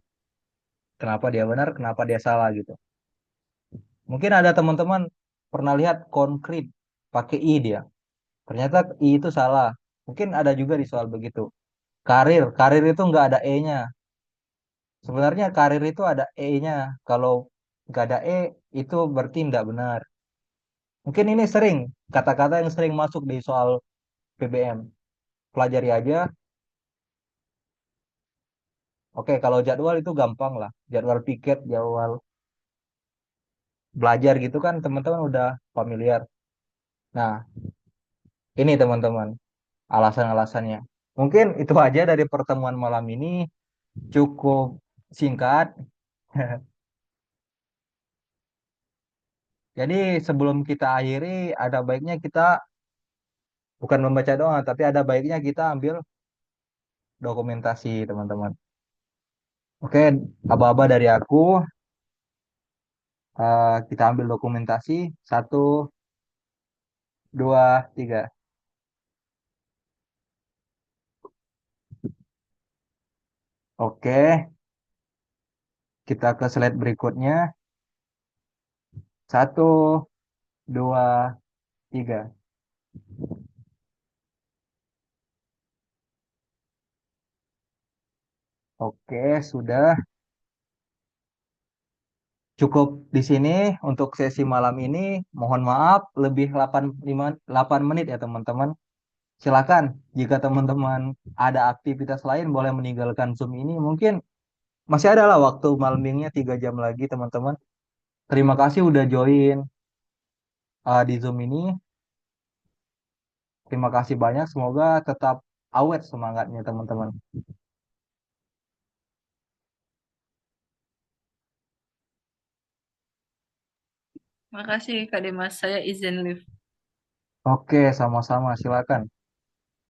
Kenapa dia benar, kenapa dia salah gitu. Mungkin ada teman-teman pernah lihat konkret pakai I dia. Ternyata I itu salah. Mungkin ada juga di soal begitu. Karir, karir itu nggak ada E-nya. Sebenarnya karir itu ada E-nya. Kalau nggak ada E, itu berarti nggak benar. Mungkin ini sering, kata-kata yang sering masuk di soal PBM. Pelajari aja. Oke, kalau jadwal itu gampang lah. Jadwal piket, jadwal belajar gitu kan teman-teman udah familiar. Nah, ini teman-teman alasan-alasannya. Mungkin itu aja dari pertemuan malam ini. Cukup singkat. Jadi sebelum kita akhiri, ada baiknya kita bukan membaca doang, tapi ada baiknya kita ambil dokumentasi, teman-teman. Oke, aba-aba dari aku, kita ambil dokumentasi. Satu, dua, tiga. Oke, kita ke slide berikutnya. Satu, dua, tiga. Oke, sudah. Cukup di sini untuk sesi malam ini. Mohon maaf, lebih 8 menit ya teman-teman. Silakan, jika teman-teman ada aktivitas lain, boleh meninggalkan Zoom ini. Mungkin masih ada lah waktu malam minggunya 3 jam lagi teman-teman. Terima kasih udah join di Zoom ini. Terima kasih banyak. Semoga tetap awet semangatnya teman-teman. Makasih Kak Dimas, saya izin live. Oke, sama-sama. Silakan.